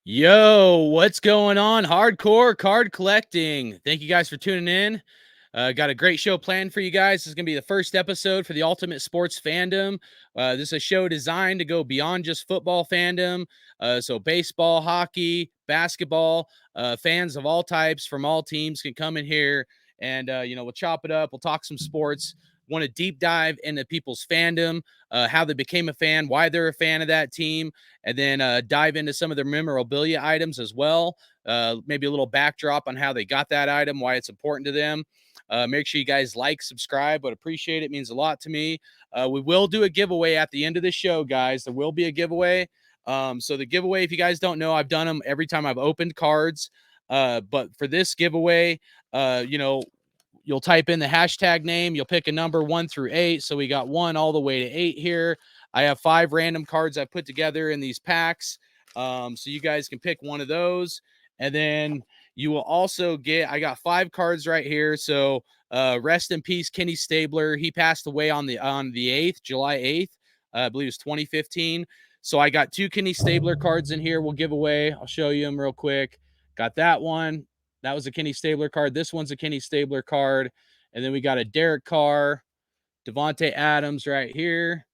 Yo, what's going on? Hardcore card collecting. Thank you guys for tuning in. Got a great show planned for you guys. This is going to be the first episode for the Ultimate Sports Fandom. This is a show designed to go beyond just football fandom. So, baseball, hockey, basketball, fans of all types from all teams can come in here and, we'll chop it up. We'll talk some sports. Want to deep dive into people's fandom, how they became a fan, why they're a fan of that team, and then dive into some of their memorabilia items as well. Maybe a little backdrop on how they got that item, why it's important to them. Make sure you guys like, subscribe. Would appreciate it. It means a lot to me. We will do a giveaway at the end of the show, guys. There will be a giveaway. So the giveaway, if you guys don't know, I've done them every time I've opened cards. But for this giveaway, you'll type in the hashtag name. You'll pick a number 1 through 8. So we got 1 all the way to 8 here. I have 5 random cards I put together in these packs. So you guys can pick one of those. And then you will also I got 5 cards right here. So rest in peace, Kenny Stabler. He passed away on the 8th, July 8th. I believe it was 2015. So I got 2 Kenny Stabler cards in here. We'll give away. I'll show you them real quick. Got that one. That was a Kenny Stabler card. This one's a Kenny Stabler card. And then we got a Derek Carr, Devontae Adams right here.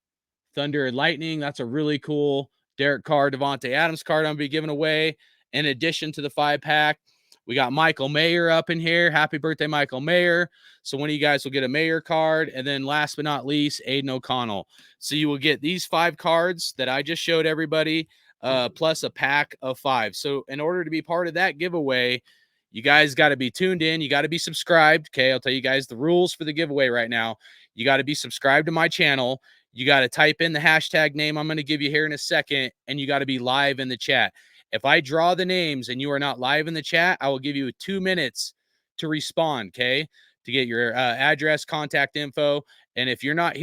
Thunder and Lightning. That's a really cool Derek Carr, Devontae Adams card I'm going to be giving away. In addition to the 5-pack, we got Michael Mayer up in here. Happy birthday, Michael Mayer. So one of you guys will get a Mayer card. And then last but not least, Aiden O'Connell. So you will get these 5 cards that I just showed everybody, plus a pack of 5. So in order to be part of that giveaway, you guys got to be tuned in. You got to be subscribed. Okay, I'll tell you guys the rules for the giveaway right now. You got to be subscribed to my channel. You got to type in the hashtag name I'm going to give you here in a second, and you got to be live in the chat. If I draw the names and you are not live in the chat, I will give you 2 minutes to respond, okay, to get your address, contact info. And if you're not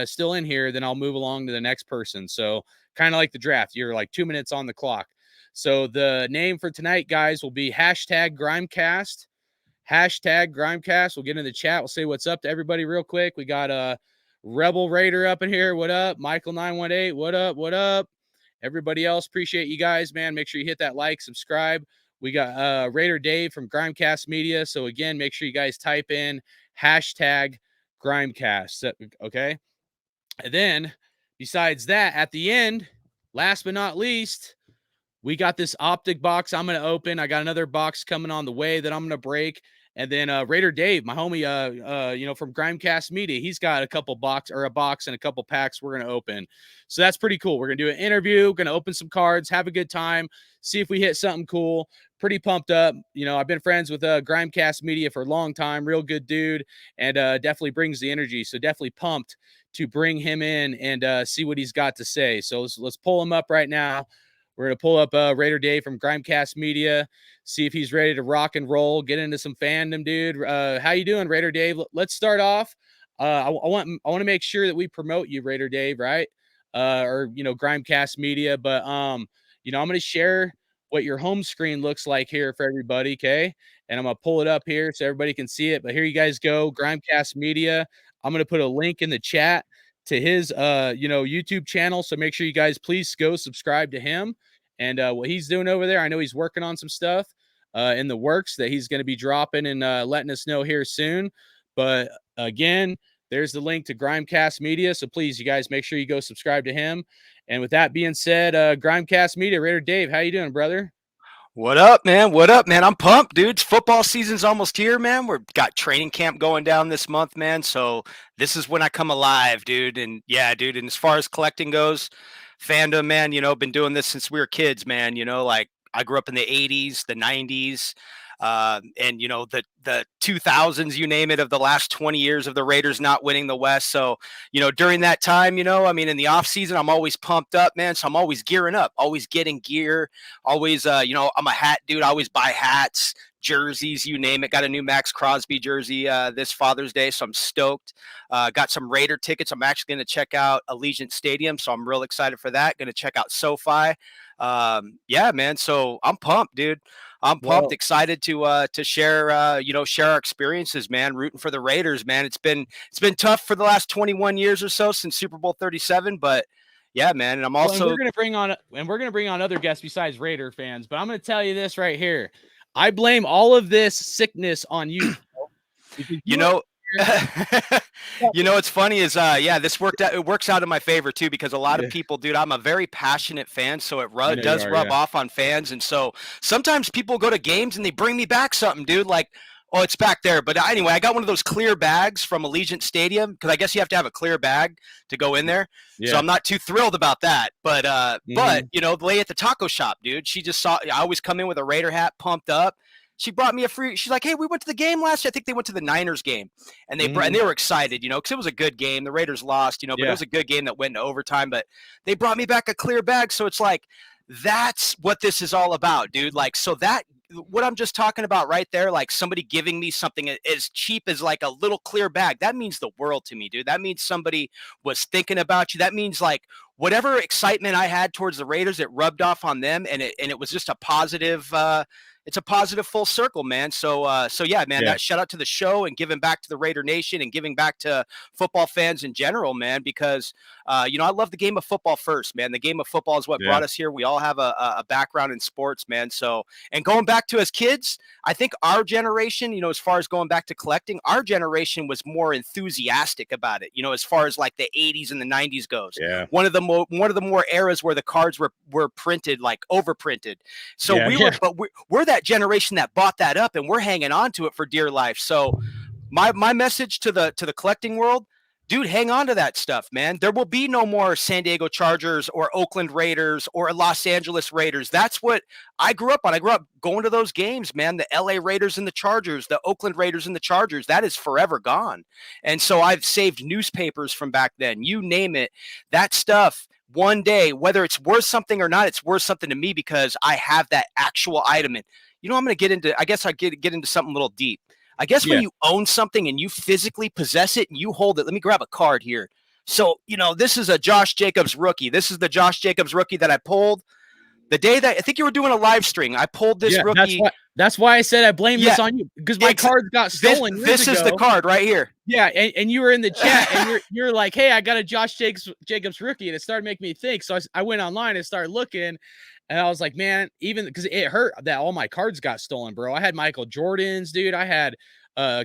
still in here, then I'll move along to the next person. So kind of like the draft, you're like 2 minutes on the clock. So the name for tonight, guys, will be hashtag Grimecast. Hashtag Grimecast. We'll get in the chat. We'll say what's up to everybody real quick. We got a Rebel Raider up in here. What up? Michael 918. What up? What up? Everybody else, appreciate you guys, man. Make sure you hit that like, subscribe. We got Raider Dave from Grimecast Media. So again, make sure you guys type in hashtag Grimecast. Okay. And then besides that, at the end, last but not least, we got this optic box I'm going to open. I got another box coming on the way that I'm going to break. And then Raider Dave, my homie, from Grimecast Media, he's got a box and a couple packs we're going to open. So that's pretty cool. We're going to do an interview, going to open some cards, have a good time, see if we hit something cool. Pretty pumped up. I've been friends with Grimecast Media for a long time. Real good dude, and definitely brings the energy. So definitely pumped to bring him in and see what he's got to say. So let's pull him up right now. We're going to pull up Raider Dave from Grimecast Media, see if he's ready to rock and roll, get into some fandom, dude. How you doing, Raider Dave? Let's start off. I want to make sure that we promote you, Raider Dave, right? Grimecast Media. But, I'm going to share what your home screen looks like here for everybody, okay? And I'm going to pull it up here so everybody can see it. But here you guys go, Grimecast Media. I'm going to put a link in the chat to his YouTube channel. So make sure you guys please go subscribe to him and what he's doing over there. I know he's working on some stuff in the works that he's going to be dropping and letting us know here soon. But again, there's the link to Grimecast Media. So please, you guys, make sure you go subscribe to him. And with that being said, Grimecast Media, Raider Dave, how you doing, brother? What up, man? What up, man? I'm pumped, dude. Football season's almost here, man. We've got training camp going down this month, man. So this is when I come alive, dude. And yeah, dude. And as far as collecting goes, fandom, man, been doing this since we were kids, man. Like I grew up in the 80s, the 90s. And the 2000s, you name it, of the last 20 years of the Raiders not winning the West. So during that time, in the off season, I'm always pumped up, man. So I'm always gearing up, always getting gear, always I'm a hat dude. I always buy hats, jerseys, you name it. Got a new Max Crosby jersey this Father's Day, so I'm stoked. Got some Raider tickets. I'm actually going to check out Allegiant Stadium, so I'm real excited for that. Going to check out SoFi. Yeah, man. So I'm pumped, dude. I'm pumped, excited to share share our experiences, man. Rooting for the Raiders, man. It's been tough for the last 21 years or so since Super Bowl 37, but Yeah, man. And I'm Well, and also, we're gonna bring on other guests besides Raider fans, but I'm gonna tell you this right here. I blame all of this sickness on you, bro, because you you were know, here. what's funny is, yeah, this worked out. It works out in my favor too, because a lot of Yeah, people, dude, I'm a very passionate fan. So it I know you does are. rub Yeah. off on fans. And so sometimes people go to games and they bring me back something, dude. Like, oh, it's back there. But anyway, I got one of those clear bags from Allegiant Stadium, because I guess you have to have a clear bag to go in there. So Yeah. I'm not too thrilled about that. But Hmm. you know, the lady at the taco shop, dude, she just saw, I always come in with a Raider hat pumped up. She brought me a free. She's like, "Hey, we went to the game last year. I think they went to the Niners game, and Hmm. they were excited, you know, because it was a good game. The Raiders lost, you know, but it Yeah. was a good game that went into overtime. But they brought me back a clear bag, so it's like that's what this is all about, dude. Like, so that what I'm just talking about right there, like somebody giving me something as cheap as like a little clear bag, that means the world to me, dude. That means somebody was thinking about you. That means like whatever excitement I had towards the Raiders, it rubbed off on them, and it was just a positive. It's a positive full circle, man. So yeah, man. Yeah. That shout out to the show and giving back to the Raider Nation and giving back to football fans in general, man. Because you know, I love the game of football first, man. The game of football is what Yeah. brought us here. We all have a background in sports, man. So, and going back to as kids, I think our generation, you know, as far as going back to collecting, our generation was more enthusiastic about it. You know, as far as like the '80s and the '90s goes, Yeah. one of the more eras where the cards were printed, like overprinted. So Yeah. Yeah. we're that generation that bought that up, and we're hanging on to it for dear life. So my message to the collecting world, dude, hang on to that stuff, man. There will be no more San Diego Chargers or Oakland Raiders or Los Angeles Raiders. That's what I grew up on. I grew up going to those games, man. The LA Raiders and the Chargers, the Oakland Raiders and the Chargers, that is forever gone. And so I've saved newspapers from back then. You name it. That stuff, one day, whether it's worth something or not, it's worth something to me because I have that actual item. And you know, I'm going to get into, I guess I get into something a little deep. I guess when Yeah. you own something and you physically possess it and you hold it, let me grab a card here. So, you know, this is a Josh Jacobs rookie. This is the Josh Jacobs rookie that I pulled the day that I think you were doing a live stream. I pulled this Yeah. rookie. That's why I said I blame Yeah, this on you because my it's cards got stolen years this is the ago. card right here. Yeah, and you were in the chat, and you're like, "Hey, I got a Jacobs rookie," and it started making me think. So I went online and started looking, and I was like, "Man, even because it hurt that all my cards got stolen, bro. I had Michael Jordan's, dude. I had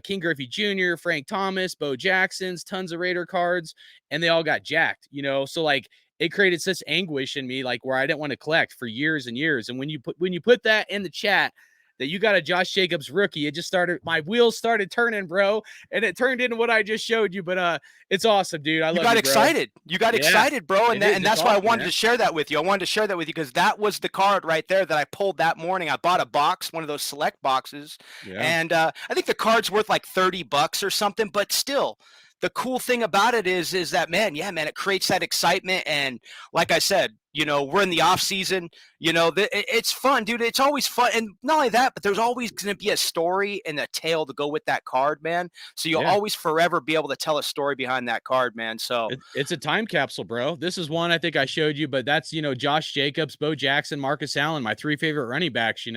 King Griffey Jr., Frank Thomas, Bo Jackson's, tons of Raider cards, and they all got jacked. You know, so like it created such anguish in me, like where I didn't want to collect for years and years. And when you put that in the chat." That you got a Josh Jacobs rookie. It just started, my wheels started turning, bro. And it turned into what I just showed you. But it's awesome, dude. I You love got you, bro. excited. You got Yeah, excited, bro, it is. and It's that's why I awesome, wanted man. to share that with you. I wanted to share that with you because that was the card right there that I pulled that morning. I bought a box, one of those select boxes, Yeah. and I think the card's worth like $30 or something. But still, the cool thing about it is that, man, yeah, man, it creates that excitement. And like I said, you know, we're in the off season. You know, it's fun, dude. It's always fun, and not only that, but there's always going to be a story and a tale to go with that card, man. So you'll Yeah. always forever be able to tell a story behind that card, man. So It's a time capsule, bro. This is one I think I showed you, but that's, Josh Jacobs, Bo Jackson, Marcus Allen, my three favorite running backs.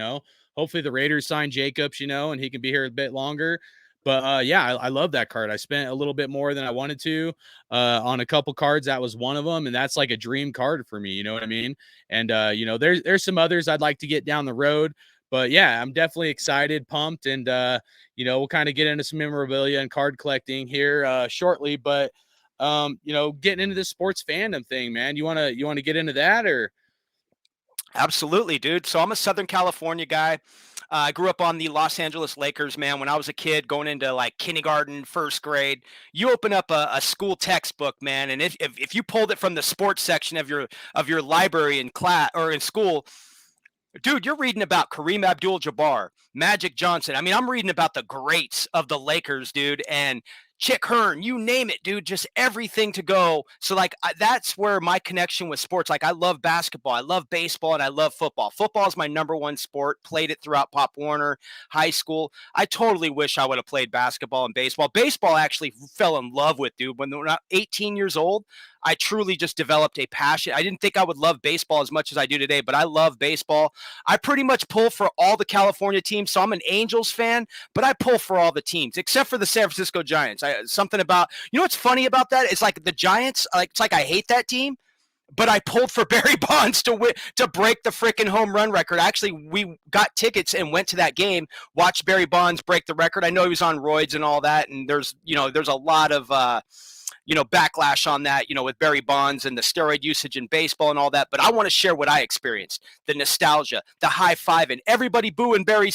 Hopefully the Raiders sign Jacobs, and he can be here a bit longer. But yeah, I love that card. I spent a little bit more than I wanted to on a couple cards. That was one of them, and that's like a dream card for me. You know what I mean? And there's some others I'd like to get down the road. But yeah, I'm definitely excited, pumped, and we'll kind of get into some memorabilia and card collecting here shortly. But getting into the sports fandom thing, man. You wanna get into that or absolutely, dude. So I'm a Southern California guy. I grew up on the Los Angeles Lakers, man. When I was a kid, going into like kindergarten, first grade, you open up a school textbook, man, and if you pulled it from the sports section of your library in class or in school, dude, you're reading about Kareem Abdul-Jabbar, Magic Johnson. I mean, I'm reading about the greats of the Lakers, dude, and Chick Hearn, you name it, dude, just everything to go. So, like, that's where my connection with sports. Like, I love basketball, I love baseball, and I love football. Football is my number one sport. Played it throughout Pop Warner, high school. I totally wish I would have played basketball and baseball. Baseball, I actually fell in love with, dude. When I was 18 years old, I truly just developed a passion. I didn't think I would love baseball as much as I do today, but I love baseball. I pretty much pull for all the California teams. So I'm an Angels fan, but I pull for all the teams except for the San Francisco Giants. Something about, you know what's funny about that? It's like the Giants, like it's like I hate that team, but I pulled for Barry Bonds to break the freaking home run record. Actually, we got tickets and went to that game, watched Barry Bonds break the record. I know he was on roids and all that, and there's a lot of backlash on that, with Barry Bonds and the steroid usage in baseball and all that. But I want to share what I experienced: the nostalgia, the high five, and everybody booing Barry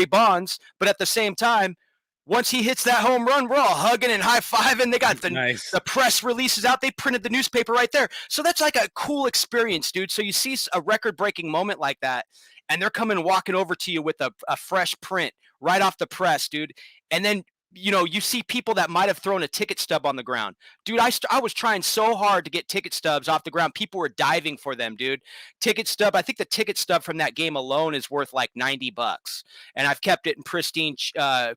Bonds, but at the same time, once he hits that home run, we're all hugging and high fiving. They got Nice. the press releases out. They printed the newspaper right there. So that's like a cool experience, dude. So you see a record breaking moment like that, and they're coming walking over to you with a fresh print right off the press, dude. And then you see people that might have thrown a ticket stub on the ground. Dude, I was trying so hard to get ticket stubs off the ground. People were diving for them, dude. Ticket stub, I think the ticket stub from that game alone is worth like $90. And I've kept it in pristine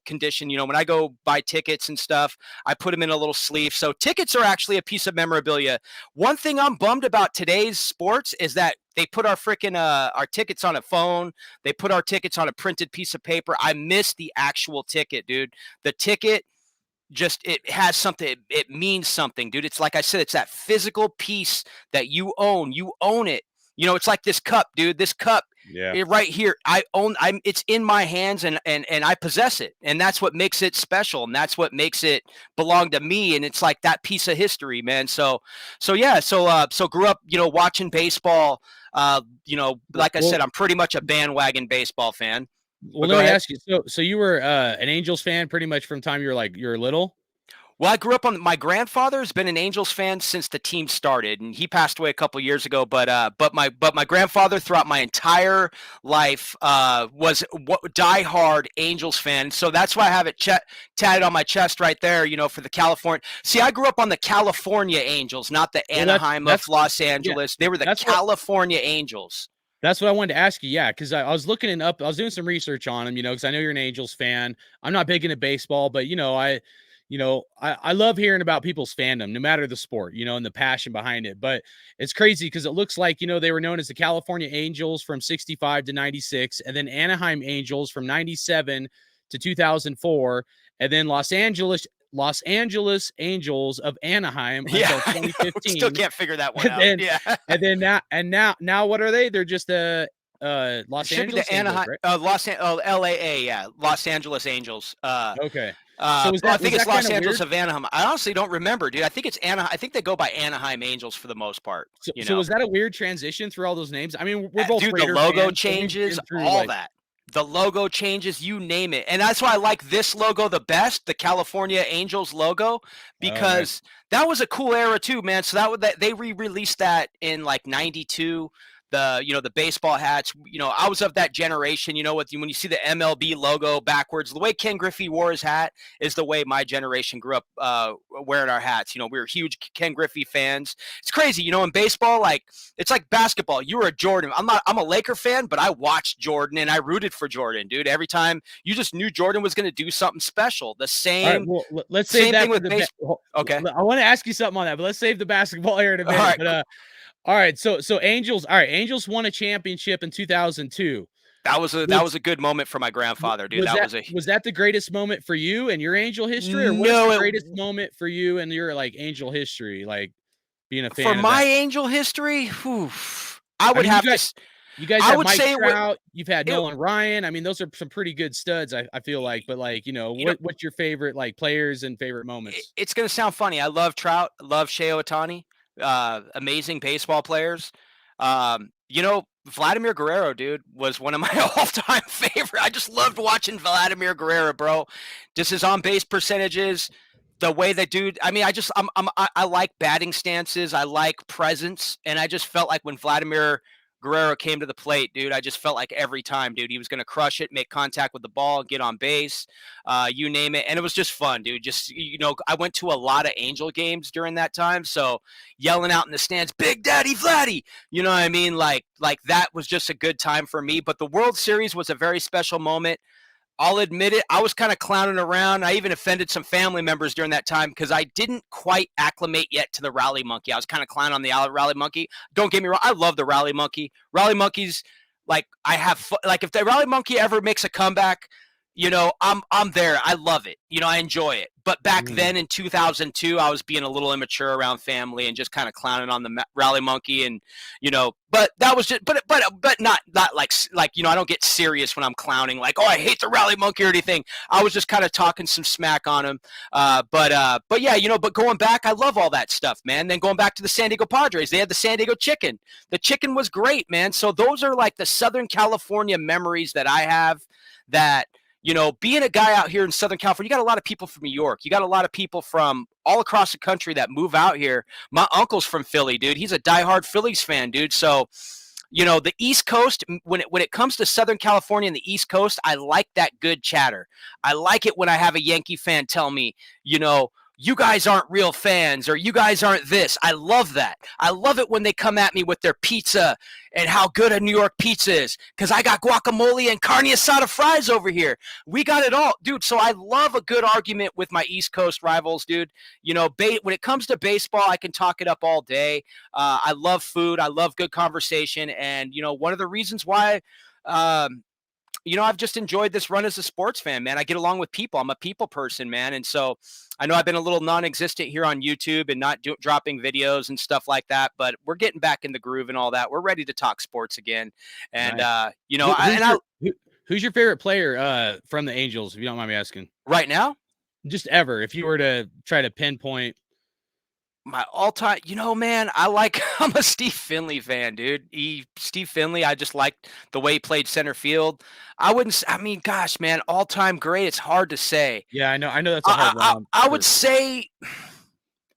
condition. When I go buy tickets and stuff, I put them in a little sleeve. So tickets are actually a piece of memorabilia. One thing I'm bummed about today's sports is that they put our freaking our tickets on a phone. They put our tickets on a printed piece of paper. I miss the actual ticket, dude. The ticket it has something. It means something, dude. It's like I said, it's that physical piece that you own. You own it. It's like this cup, dude. This cup, right here. It's in my hands, and I possess it, and that's what makes it special, and that's what makes it belong to me. And it's like that piece of history, man. So yeah. So grew up, watching baseball. Like I said, I'm pretty much a bandwagon baseball fan. Well, let me ask you. So you were an Angels fan pretty much from time you're little? Well, I grew up my grandfather's been an Angels fan since the team started, and he passed away a couple years ago. But my grandfather throughout my entire life was diehard Angels fan. So that's why I have it tatted on my chest right there. For the California. See, I grew up on the California Angels, not the Anaheim of Los Angeles. They were the California Angels. That's what I wanted to ask you. Yeah, because I was looking up. I was doing some research on them. Because I know you're an Angels fan. I'm not big into baseball, but I love hearing about people's fandom, no matter the sport, and the passion behind it. But it's crazy because it looks like, they were known as the California Angels from 65 to 96, and then Anaheim Angels from 97 to 2004, and then Los Angeles Angels of Anaheim until 2015. Still can't figure that one out. Yeah. And now what are they? They're just Los Angeles the Anaheim, Angels, right? LAA, yeah, Los Angeles Angels. Okay. So I think it's Los Angeles of Anaheim. I honestly don't remember, dude. I think it's Anaheim. I think they go by Anaheim Angels for the most part. So was that a weird transition through all those names? I mean, we're both dude. Raider The logo fans, changes, all that. The logo changes, you name it. And that's why I like this logo the best, the California Angels logo, because that was a cool era too, man. So they re-released that in like 92. The baseball hats, I was of that generation, when you see the MLB logo backwards, the way Ken Griffey wore his hat is the way my generation grew up wearing our hats. We were huge Ken Griffey fans. It's crazy, in baseball, like it's like basketball. You were a Jordan. I'm a Laker fan, but I watched Jordan and I rooted for Jordan, dude. Every time you just knew Jordan was going to do something special. The same. All right, well, let's save that with baseball. Okay. I want to ask you something on that, but let's save the basketball area in a minute. All right. All right, so Angels. All right, Angels won a championship in 2002. That was a good moment for my grandfather, dude. Was that the greatest moment for you in your Angel history, or what's the greatest moment for you in your Angel history, like being a fan? For my Angel history, I would have to. You guys have Mike Trout. You've had Nolan Ryan. I mean, those are some pretty good studs. I feel like, but what's your favorite players and favorite moments? It's gonna sound funny. I love Trout. I love Shohei Ohtani. Amazing baseball players. Vladimir Guerrero, dude, was one of my all-time favorite. I just loved watching Vladimir Guerrero, bro. Just his on-base percentages, the way that dude. I mean, I like batting stances. I like presence, and I just felt like when Vladimir Guerrero came to the plate, dude, I just felt like every time, dude, he was going to crush it, make contact with the ball, get on base, you name it. And it was just fun, dude. Just, I went to a lot of Angel games during that time. So yelling out in the stands, Big Daddy Vladdy, you know what I mean? Like that was just a good time for me. But the World Series was a very special moment. I'll admit it. I was kind of clowning around. I even offended some family members during that time because I didn't quite acclimate yet to the rally monkey. I was kind of clowning on the rally monkey. Don't get me wrong. I love the rally monkey. Rally monkeys, if the rally monkey ever makes a comeback, I'm there. I love it. I enjoy it. But back Mhm. then in 2002, I was being a little immature around family and just kind of clowning on the rally monkey, and but that was just, but not like I don't get serious when I'm clowning, like, oh, I hate the rally monkey or anything. I was just kind of talking some smack on him. But yeah, but going back, I love all that stuff, man. Then going back to the San Diego Padres, they had the San Diego chicken. The chicken was great, man. So those are like the Southern California memories that I have. That being a guy out here in Southern California, you got a lot of people from New York. You got a lot of people from all across the country that move out here. My uncle's from Philly, dude. He's a diehard Phillies fan, dude. So, the East Coast, when it comes to Southern California and the East Coast, I like that good chatter. I like it when I have a Yankee fan tell me, you guys aren't real fans, or you guys aren't this. I love that. I love it when they come at me with their pizza and how good a New York pizza is, because I got guacamole and carne asada fries over here. We got it all, dude. So I love a good argument with my East Coast rivals, dude. When it comes to baseball, I can talk it up all day. I love food. I love good conversation. And, one of the reasons why I've just enjoyed this run as a sports fan, man. I get along with people. I'm a people person, man. And so I know I've been a little non-existent here on YouTube and not dropping videos and stuff like that, but we're getting back in the groove and all that. We're ready to talk sports again. And, Nice. Who's I, your who's your favorite player from the Angels, if you don't mind me asking? right now, Just ever, if you were to try to pinpoint. my all-time, man, I'm a Steve Finley fan, dude. Steve Finley, I just liked the way he played center field. I mean, gosh, man, all-time great. It's hard to say. Yeah, I know that's a hard one I would say,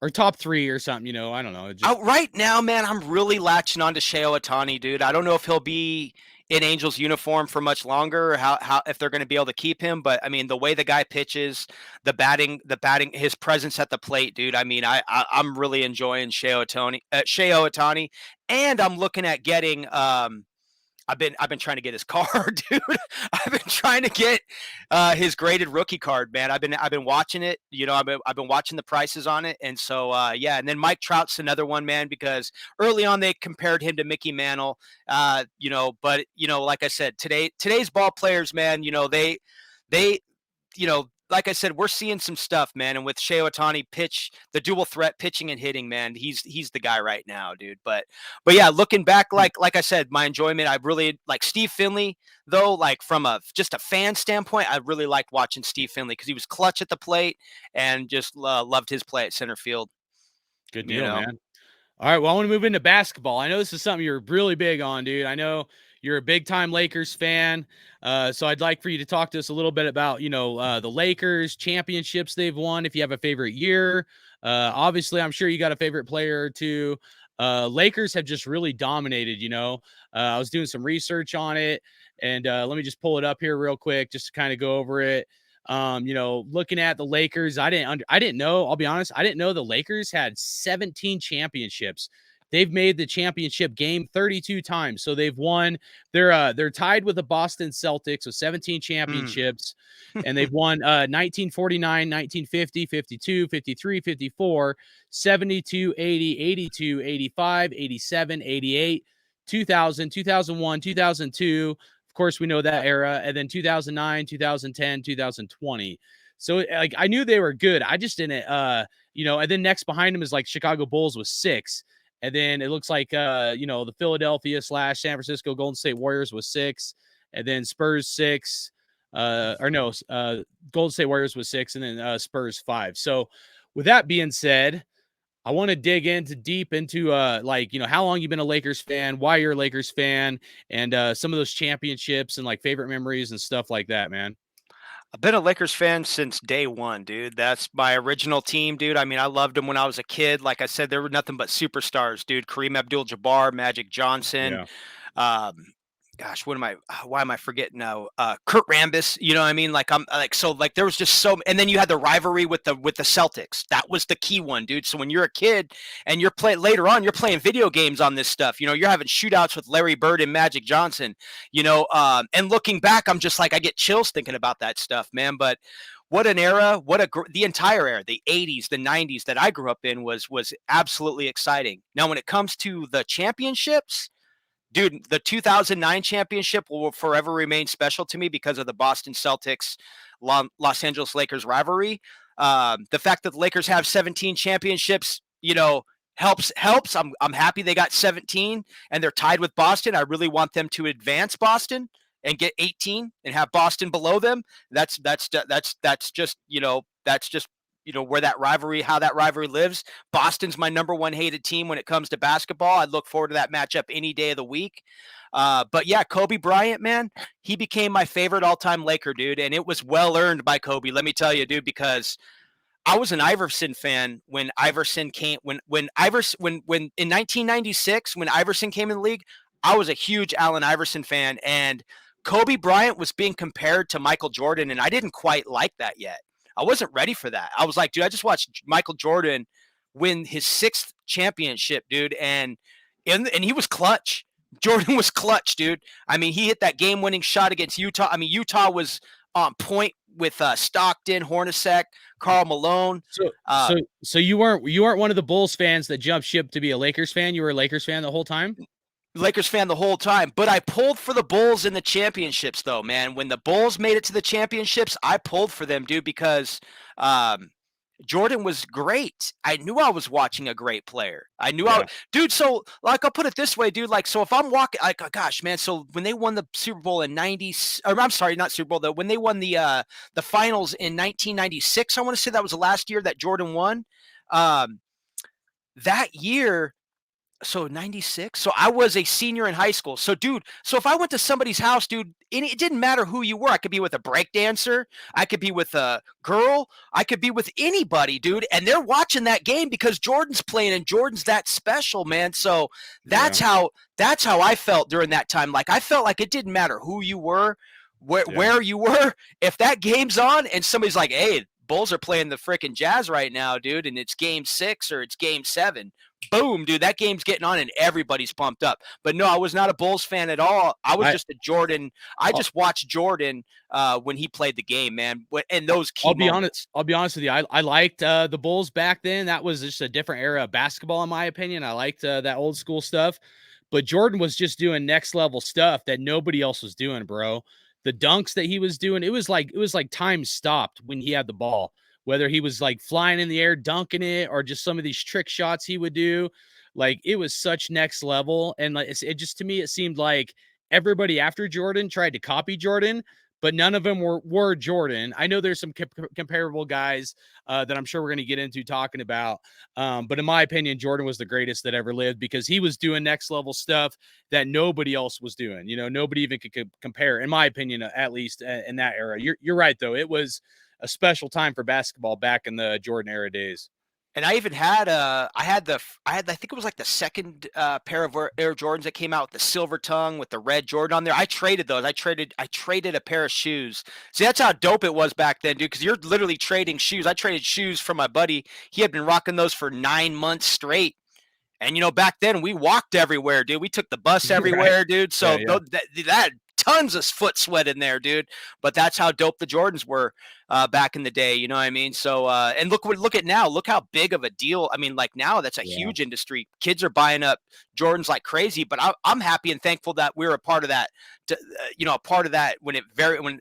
or top 3 or something, I don't know. Just right now, man, I'm really latching on to Shohei Ohtani, dude. I don't know if he'll be in Angels uniform for much longer, or how if they're going to be able to keep him. But I mean, the way the guy pitches, the batting, his presence at the plate, dude. I mean, I'm really enjoying Shohei Ohtani, and I'm looking at getting I've been trying to get his card, dude. I've been trying to get his graded rookie card, man. I've been watching it. I've been watching the prices on it, and so yeah. And then Mike Trout's another one, man, because early on they compared him to Mickey Mantle. But like I said, today's ball players, man, they like I said, we're seeing some stuff, man. And with Shohei Ohtani the dual threat pitching and hitting, man, he's the guy right now, dude. But yeah, looking back, like I said, my enjoyment, I really like Steve Finley, though. Like from just a fan standpoint, I really liked watching Steve Finley because he was clutch at the plate and just loved his play at center field. good You deal, know, man. All right, well, I want to move into basketball. I know this is something you're really big on, dude. I know you're a big time Lakers fan. So I'd like for you to talk to us a little bit about, the Lakers championships they've won, if you have a favorite year. Obviously, I'm sure you got a favorite player or two. Lakers have just really dominated, I was doing some research on it, and let me just pull it up here real quick just to kind of go over it. Looking at the Lakers, I didn't know, I'll be honest, I didn't know the Lakers had 17 championships. They've made the championship game 32 times. So they've won. They're tied with the Boston Celtics with 17 mm. championships. And they've won 1949, 1950, 52, 53, 54, 72, 80, 82, 85, 87, 88, 2000, 2001, 2002. Of course, we know that era. And then 2009, 2010, 2020. So like I knew they were good. I just didn't and then next behind them is like Chicago Bulls with 6. And then it looks like the Philadelphia / San Francisco Golden State Warriors was 6, and then Spurs 6. Golden State Warriors was 6, and then Spurs 5. So with that being said, I want to dig deep into how long you've been a Lakers fan, why you're a Lakers fan, and some of those championships and like favorite memories and stuff like that, man. I've been a Lakers fan since day one, dude. That's my original team, dude. I mean, I loved them when I was a kid. Like I said, there were nothing but superstars, dude. Kareem Abdul-Jabbar, Magic Johnson, Yeah. um, gosh, why am I forgetting now? Kurt Rambis, you know what I mean? Like so there was just and then you had the rivalry with the Celtics. That was the key one, dude. So when you're a kid and you're playing video games on this stuff, you're having shootouts with Larry Bird and Magic Johnson, and looking back, I'm just like, I get chills thinking about that stuff, man. But what an era, the entire era, the 80s, the 90s that I grew up in was absolutely exciting. Now, when it comes to the championships, dude, the 2009 championship will forever remain special to me because of the Boston Celtics, Los Angeles Lakers rivalry. The fact that the Lakers have 17 championships, helps. I'm happy they got 17 and they're tied with Boston. I really want them to advance Boston and get 18 and have Boston below them. That's just where that rivalry, how that rivalry lives. Boston's my number one hated team when it comes to basketball. I look forward to that matchup any day of the week. But yeah, Kobe Bryant, man, he became my favorite all-time Laker, dude, and it was well earned by Kobe. Let me tell you, dude, because I was an Iverson fan when Iverson came when Iverson when in 1996 when Iverson came in the league. I was a huge Allen Iverson fan, and Kobe Bryant was being compared to Michael Jordan, and I didn't quite like that yet. I wasn't ready for that. I was like, dude, I just watched Michael Jordan win his sixth championship, dude, and he was clutch. Jordan was clutch, dude. I mean, he hit that game-winning shot against Utah. I mean, Utah was on point with Stockton, Hornacek, Karl Malone. So you weren't one of the Bulls fans that jumped ship to be a Lakers fan. You were a Lakers fan the whole time. Lakers fan the whole time, but I pulled for the Bulls in the championships, though, man. When the Bulls made it to the championships, I pulled for them, dude, because Jordan was great. I knew I was watching a great player. Dude. So, like, I'll put it this way, dude. Like, so if I'm walking, like, gosh, man. So when they won the Super Bowl in or I'm sorry, not Super Bowl though. When they won the finals in 1996, I want to say that was the last year that Jordan won. That year. So 96. So I was a senior in high school. So, dude, so if I went to somebody's house, dude, it didn't matter who you were. I could be with a break dancer. I could be with a girl. I could be with anybody, dude. And they're watching that game because Jordan's playing and Jordan's that special, man. So that's how I felt during that time. Like, I felt like it didn't matter who you were, where you were. If that game's on and somebody's like, hey, Bulls are playing the freaking Jazz right now, dude, and it's game 6 or it's game 7. Boom, dude, that game's getting on and everybody's pumped up. But no, I was not a Bulls fan at all. I was just a Jordan. I just watched Jordan when he played the game, man. And those key moments. I'll be honest with you. I liked the Bulls back then. That was just a different era of basketball, in my opinion. I liked that old school stuff. But Jordan was just doing next level stuff that nobody else was doing, bro. The dunks that he was doing, it was like time stopped when he had the ball. Whether he was like flying in the air, dunking it, or just some of these trick shots he would do, like it was such next level. And like it just, to me, it seemed like everybody after Jordan tried to copy Jordan, but none of them were Jordan. I know there's some comparable guys that I'm sure we're going to get into talking about. But in my opinion, Jordan was the greatest that ever lived because he was doing next level stuff that nobody else was doing. You know, nobody even could compare, in my opinion, at least in that era. You're right, though. It was a special time for basketball back in the Jordan era days. And I even had I think it was like the second pair of Air Jordans that came out with the silver tongue with the red Jordan on there. I traded those. I traded a pair of shoes. See, that's how dope it was back then, dude, because you're literally trading shoes. I traded shoes from my buddy. He had been rocking those for 9 months straight. And, back then we walked everywhere, dude. We took the bus everywhere, right, dude. So that tons of foot sweat in there, dude. But that's how dope the Jordans were back in the day. You know what I mean? So, and look at now. Look how big of a deal. I mean, like now that's a huge industry. Kids are buying up Jordans like crazy. But I'm happy and thankful that we're a part of that. A part of that when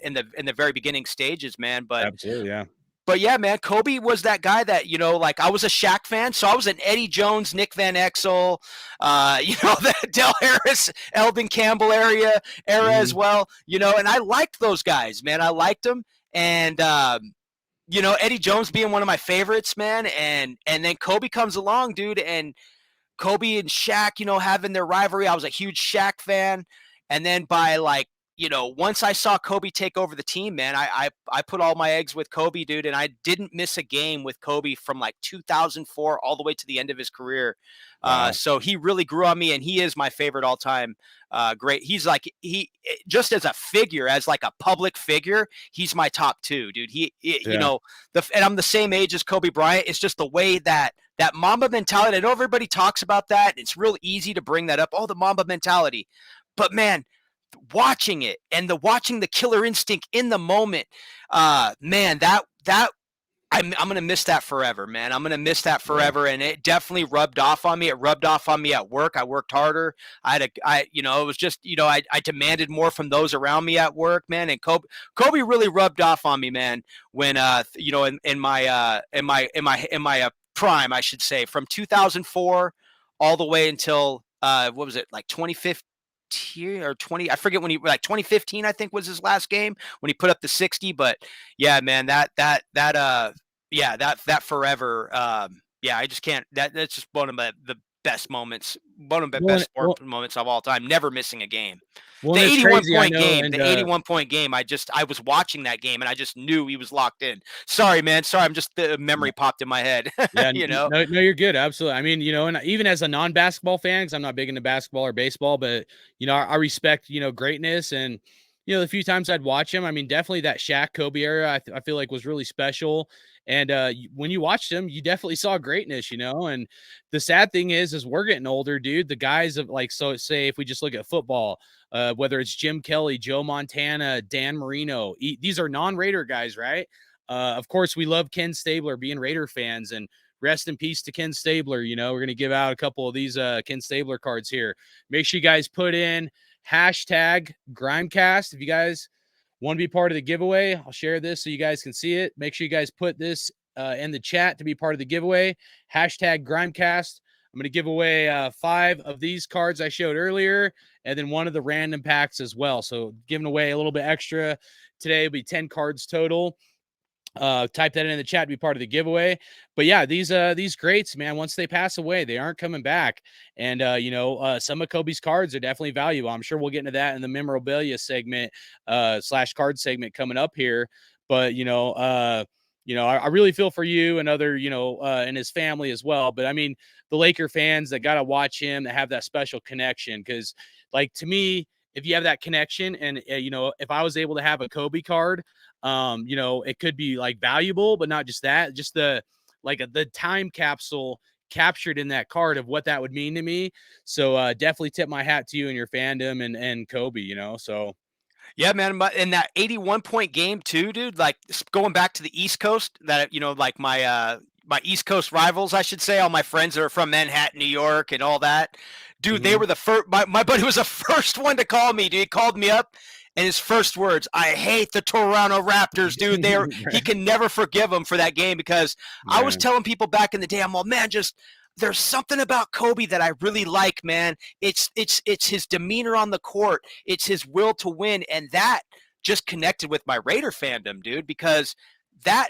in the very beginning stages, man. But absolutely, yeah. But yeah, man, Kobe was that guy that, like I was a Shaq fan. So I was an Eddie Jones, Nick Van Exel, the Del Harris, Eldon Campbell era as well, and I liked those guys, man. I liked them. And, Eddie Jones being one of my favorites, man. And then Kobe comes along, dude. And Kobe and Shaq, having their rivalry. I was a huge Shaq fan. And then by once I saw Kobe take over the team, man, I put all my eggs with Kobe, dude, and I didn't miss a game with Kobe from like 2004 all the way to the end of his career. Wow. So he really grew on me, and he is my favorite all-time great. He's like, he just as a figure, as like a public figure, he's my top 2, dude. And I'm the same age as Kobe Bryant. It's just the way that Mamba mentality. I know everybody talks about that. It's real easy to bring that up. Oh, the Mamba mentality. But man, watching it and watching the killer instinct in the moment, man, that I'm gonna miss that forever, man. I'm gonna miss that Yeah. forever, and it definitely rubbed off on me. It rubbed off on me at work. I worked harder. It was just, I demanded more from those around me at work, man. And Kobe really rubbed off on me, man. When in my prime, I should say, from 2004 all the way until what was it, like 2015 or 20? I forget when he, like 2015, I think was his last game when he put up the 60. But yeah, man, that forever. Yeah, I just can't. That's just one of the best moments, one of the Well, best and, well, sport moments of all time. Never missing a game. well, The and it's 81 crazy. I point know, game, and the 81 point game. I was watching that game and I just knew he was locked in. Sorry, man. Sorry, I'm just the memory popped in my head. yeah, you know. no, you're good. Absolutely. I mean, and even as a non-basketball fan, because I'm not big into basketball or baseball, but I respect greatness, and the few times I'd watch him, I mean, definitely that Shaq Kobe era, I feel like was really special. And when you watched him, you definitely saw greatness, And the sad thing is we're getting older, dude. The guys of like, so say if we just look at football, whether it's Jim Kelly, Joe Montana, Dan Marino, these are non-Raider guys, right? Of course, we love Ken Stabler, being Raider fans, and rest in peace to Ken Stabler. We're going to give out a couple of these Ken Stabler cards here. Make sure you guys put in hashtag Grimecast if you guys want to be part of the giveaway. I'll share this so you guys can see it. Make sure you guys put this in the chat to be part of the giveaway. Hashtag Grimecast. I'm going to give away 5 of these cards I showed earlier, and then one of the random packs as well. So giving away a little bit extra today will be 10 cards total. Type that in the chat to be part of the giveaway. But yeah, these greats, man, once they pass away, they aren't coming back. And some of Kobe's cards are definitely valuable. I'm sure we'll get into that in the memorabilia segment slash card segment coming up here. But I really feel for you and other and his family as well. But I mean, the Laker fans that got to watch him, that have that special connection, because like, to me, if you have that connection, and if I was able to have a Kobe card, it could be like valuable, but not just that, just the time capsule captured in that card of what that would mean to me. So definitely tip my hat to you and your fandom and Kobe, so Yeah, man. In that 81 point game too, dude, like going back to the East Coast, that, like my East Coast rivals, I should say, all my friends that are from Manhattan, New York and all that. Dude, they mhm. were the first, my buddy was the first one to call me, dude. He called me up and his first words, I hate the Toronto Raptors, dude. He Right. can never forgive them for that game, because I was Yeah. telling people back in the day, I'm all, man, just there's something about Kobe that I really like, man. It's his demeanor on the court. It's his will to win, and that just connected with my Raider fandom, dude. Because that,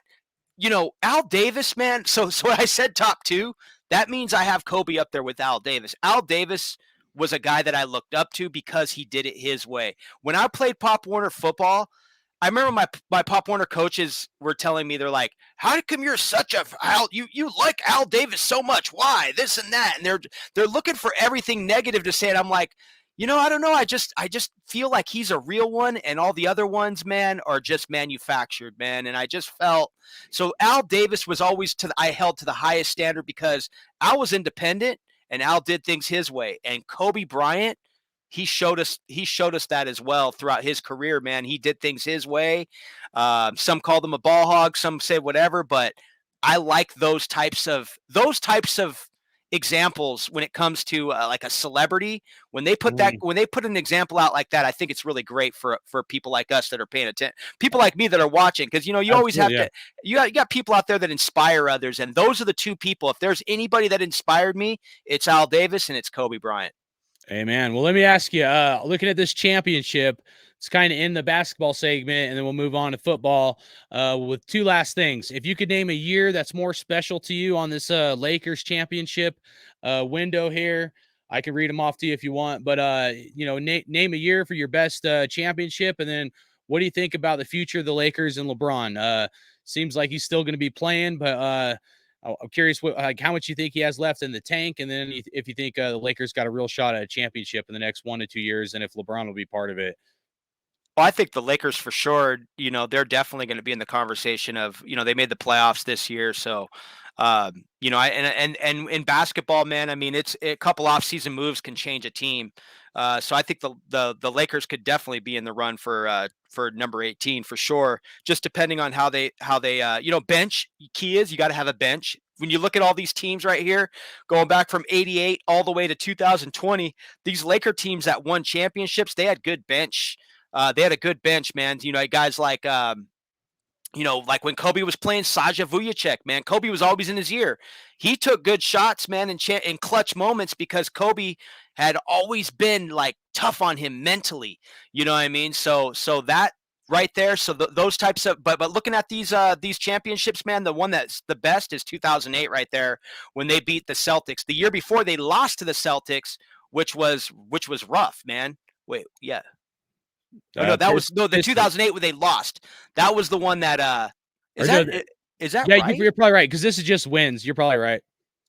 Al Davis, man. So when I said top 2, that means I have Kobe up there with Al Davis. Al Davis was a guy that I looked up to because he did it his way. When I played Pop Warner football, I remember my Pop Warner coaches were telling me, they're like, "How come you're such a you like Al Davis so much? Why this and that?" And they're looking for everything negative to say. And I'm like, I don't know. I just feel like he's a real one, and all the other ones, man, are just manufactured, man. And I just felt so. Al Davis was always I held to the highest standard, because Al was independent and Al did things his way. And Kobe Bryant, he showed us that as well throughout his career, man. He did things his way. Some called him a ball hog, some say whatever, but I like those types of examples when it comes to like a celebrity. Mhm. When they put an example out like that, I think it's really great for people like us that are paying attention, people like me that are watching, because you always have Absolutely, yeah. to, you got people out there that inspire others, and those are the two people. If there's anybody that inspired me, it's Al Davis and it's Kobe Bryant. Amen. Well, let me ask you, looking at this championship, it's kind of in the basketball segment, and then we'll move on to football with 2 last things. If you could name a year that's more special to you on this Lakers championship window here, I can read them off to you if you want, but name a year for your best championship, and then what do you think about the future of the Lakers and LeBron? Seems like he's still going to be playing, but I'm curious how much you think he has left in the tank, and then if you think the Lakers got a real shot at a championship in the next 1 to 2 years, and if LeBron will be part of it. Well, I think the Lakers for sure, they're definitely going to be in the conversation of, they made the playoffs this year. So, I and in basketball, man, I mean, it's a couple off-season moves can change a team. So I think the Lakers could definitely be in the run for number 18 for sure. Just depending on how they bench. Key is you got to have a bench. When you look at all these teams right here, going back from '88 all the way to 2020, these Laker teams that won championships, they had good bench. They had a good bench, man. Guys like like when Kobe was playing Saja Vujicic, man, Kobe was always in his ear. He took good shots, man, in clutch moments because Kobe had always been like tough on him mentally. You know what I mean? So that right there. So those types of, but looking at these championships, man, the one that's the best is 2008 right there when they beat the Celtics. The year before they lost to the Celtics, which was rough, man. Wait, yeah. Oh no, that was no the Pistons. 2008 when they lost. That was the one that Or is no, that is that yeah, right? you're probably right because this is just wins. You're probably right.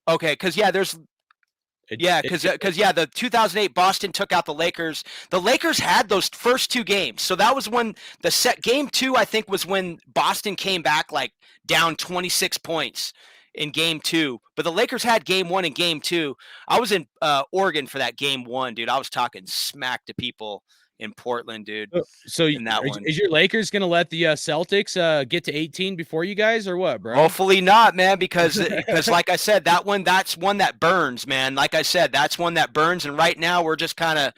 Okay, because the 2008 Boston took out the Lakers. The Lakers had those first two games, so that was when the set game two I think was when Boston came back like down 26 points in game two. But the Lakers had game one and game two. I was in Oregon for that game one, dude. I was talking smack to people in Portland, dude, So in that one. is your Lakers gonna let the Celtics get to 18 before you guys or what, bro? Hopefully not, man, because like I said, that's one that burns, man. Like I said, that's one that burns, and right now we're just kind of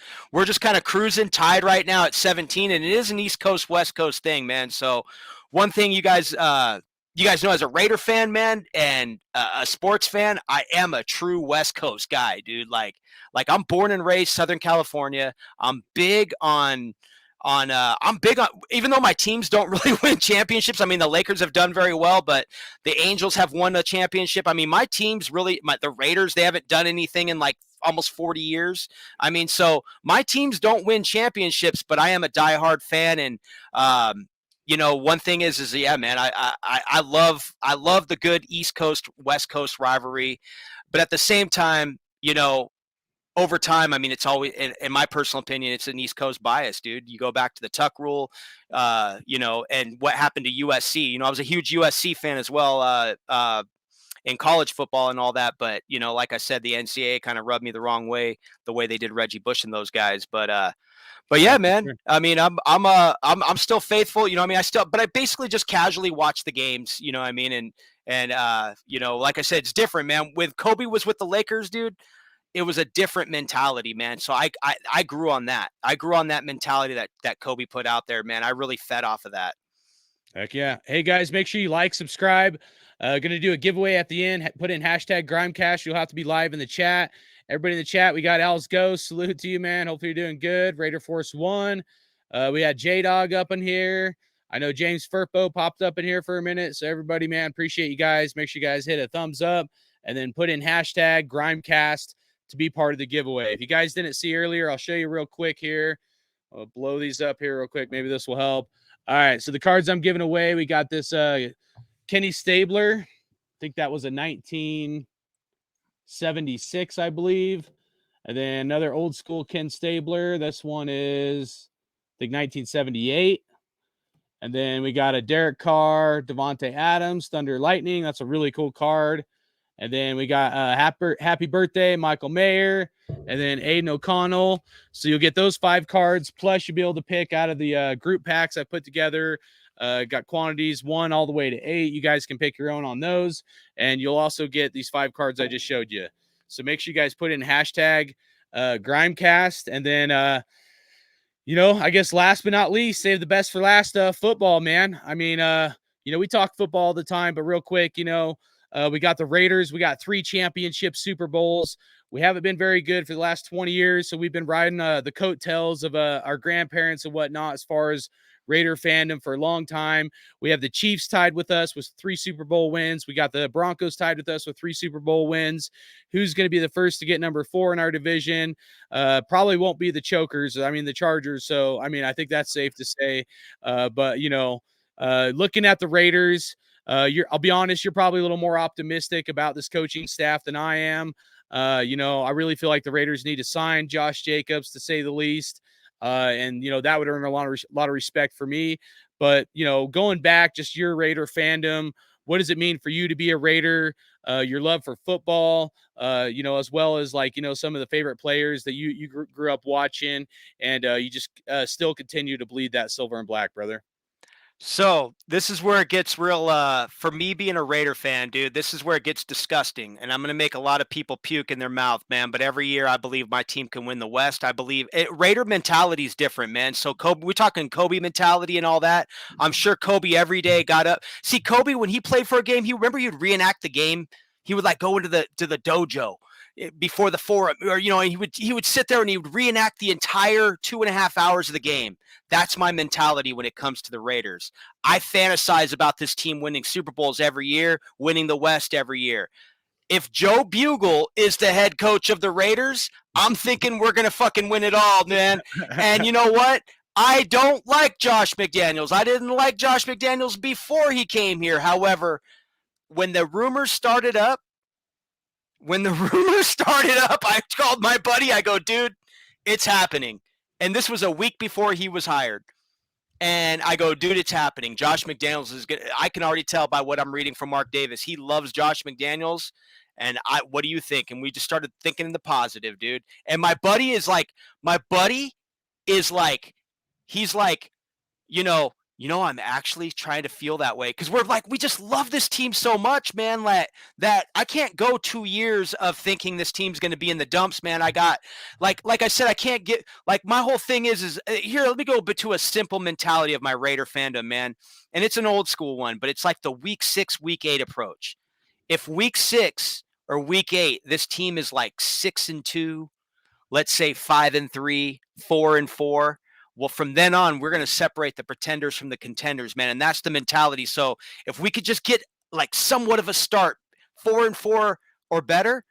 cruising, tied right now at 17, and it is an East Coast West Coast thing, man. So one thing you guys know, as a Raider fan, man, and a sports fan, I am a true West Coast guy, dude. Like I'm born and raised Southern California. I'm big on even though my teams don't really win championships. I mean, the Lakers have done very well, but the Angels have won a championship. I mean, my teams really, the Raiders, they haven't done anything in like almost 40 years. I mean, so my teams don't win championships, but I am a diehard fan. And, one thing is yeah, man, I love the good East Coast, West Coast rivalry, but at the same time, over time, I mean, it's always, in my personal opinion, it's an East Coast bias, dude. You go back to the Tuck rule, and what happened to USC. I was a huge USC fan as well in college football and all that. But, like I said, the NCAA kind of rubbed me the wrong way, the way they did Reggie Bush and those guys. But yeah, man. Sure. I mean, I'm still faithful. I mean, but I basically just casually watch the games. You know what I mean? And like I said, it's different, man. With Kobe was with the Lakers, dude, it was a different mentality, man. So I grew on that. I grew on that mentality that Kobe put out there, man. I really fed off of that. Heck yeah. Hey guys, make sure you like, subscribe. Gonna do a giveaway at the end. Put in hashtag Grimecast. You'll have to be live in the chat. Everybody in the chat, we got Al's Ghost. Salute to you, man. Hopefully you're doing good. Raider Force 1. We had J-Dog up in here. I know James Furpo popped up in here for a minute. So everybody, man, appreciate you guys. Make sure you guys hit a thumbs up and then put in hashtag Grimecast to be part of the giveaway. If you guys didn't see earlier, I'll show you real quick here. I'll blow these up here real quick. Maybe this will help. All right, so the cards I'm giving away, we got this Kenny Stabler. I think that was a 1976, I believe. And then another old school Ken Stabler. This one is, I think, 1978. And then we got a Derek Carr, Devontae Adams, Thunder Lightning. That's a really cool card. And then we got happy birthday, Michael Mayer, and then Aiden O'Connell. So you'll get those 5 cards. Plus, you'll be able to pick out of the group packs I put together. Got quantities 1 all the way to 8. You guys can pick your own on those. And you'll also get these 5 cards I just showed you. So make sure you guys put in hashtag Grimecast. And then, I guess last but not least, save the best for last, football, man. I mean, we talk football all the time, but real quick, we got the Raiders. We got 3 championship Super Bowls. We haven't been very good for the last 20 years, so we've been riding the coattails of our grandparents and whatnot as far as Raider fandom for a long time. We have the Chiefs tied with us with 3 Super Bowl wins. We got the Broncos tied with us with 3 Super Bowl wins. Who's going to be the first to get number 4 in our division? Probably won't be the Chokers. I mean, the Chargers. So, I mean, I think that's safe to say. But looking at the Raiders, I'll be honest, you're probably a little more optimistic about this coaching staff than I am. I really feel like the Raiders need to sign Josh Jacobs, to say the least. And that would earn a lot of respect for me. But, going back, just your Raider fandom, what does it mean for you to be a Raider? your love for football, as well as like, some of the favorite players that you grew up watching, and you just still continue to bleed that silver and black, brother. So this is where it gets real. For me being a Raider fan, dude, this is where it gets disgusting, and I'm gonna make a lot of people puke in their mouth, man. But every year, I believe my team can win the West. I believe Raider mentality is different, man. So Kobe, we're talking Kobe mentality and all that. I'm sure Kobe every day got up. See, Kobe when he played for a game, he'd reenact the game. He would like go into the dojo before the forum, or he would sit there and he would reenact the entire 2.5 hours of the game. That's my mentality when it comes to the Raiders. I fantasize about this team winning Super Bowls every year, winning the West every year. If Joe Bugle is the head coach of the Raiders, I'm thinking we're going to fucking win it all, man. And you know what? I don't like Josh McDaniels. I didn't like Josh McDaniels before he came here. However, when the rumors started up, I called my buddy. I go, dude, it's happening. And this was a week before he was hired. And I go, dude, it's happening. Josh McDaniels is good. I can already tell by what I'm reading from Mark Davis. He loves Josh McDaniels. And what do you think? And we just started thinking in the positive, dude. And my buddy is like, he's like, I'm actually trying to feel that way because we just love this team so much, man. That I can't go 2 years of thinking this team's going to be in the dumps, man. I got like I said, I can't get like my whole thing is here. Let me go to a simple mentality of my Raider fandom, man, and it's an old school one, but it's like the week 6, week 8 approach. If week 6 or week 8, this team is like 6-2, let's say 5-3, 4-4. Well, from then on, we're going to separate the pretenders from the contenders, man. And that's the mentality. So if we could just get like somewhat of a start, 4-4 or better,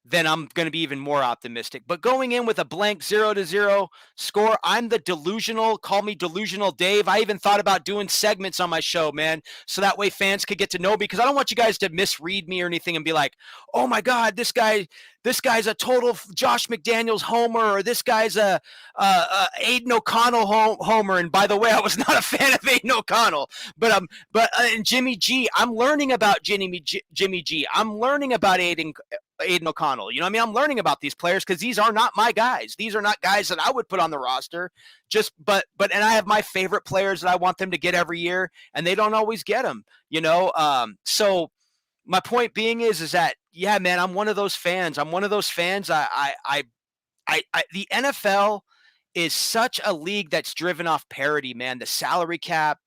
then I'm going to be even more optimistic. But going in with a blank 0-0 score, I'm the delusional, call me delusional Dave. I even thought about doing segments on my show, man, so that way fans could get to know me, because I don't want you guys to misread me or anything and be like, oh my God, this guy's a total Josh McDaniels homer, or this guy's a Aiden O'Connell homer. And by the way, I was not a fan of Aiden O'Connell, but and Jimmy G, I'm learning about Jimmy G. I'm learning about Aiden O'Connell. You know what I mean? I'm learning about these players because these are not my guys. These are not guys that I would put on the roster. And I have my favorite players that I want them to get every year, and they don't always get them, So my point being is that, yeah, man, I'm one of those fans. The NFL is such a league that's driven off parity, man. The salary cap,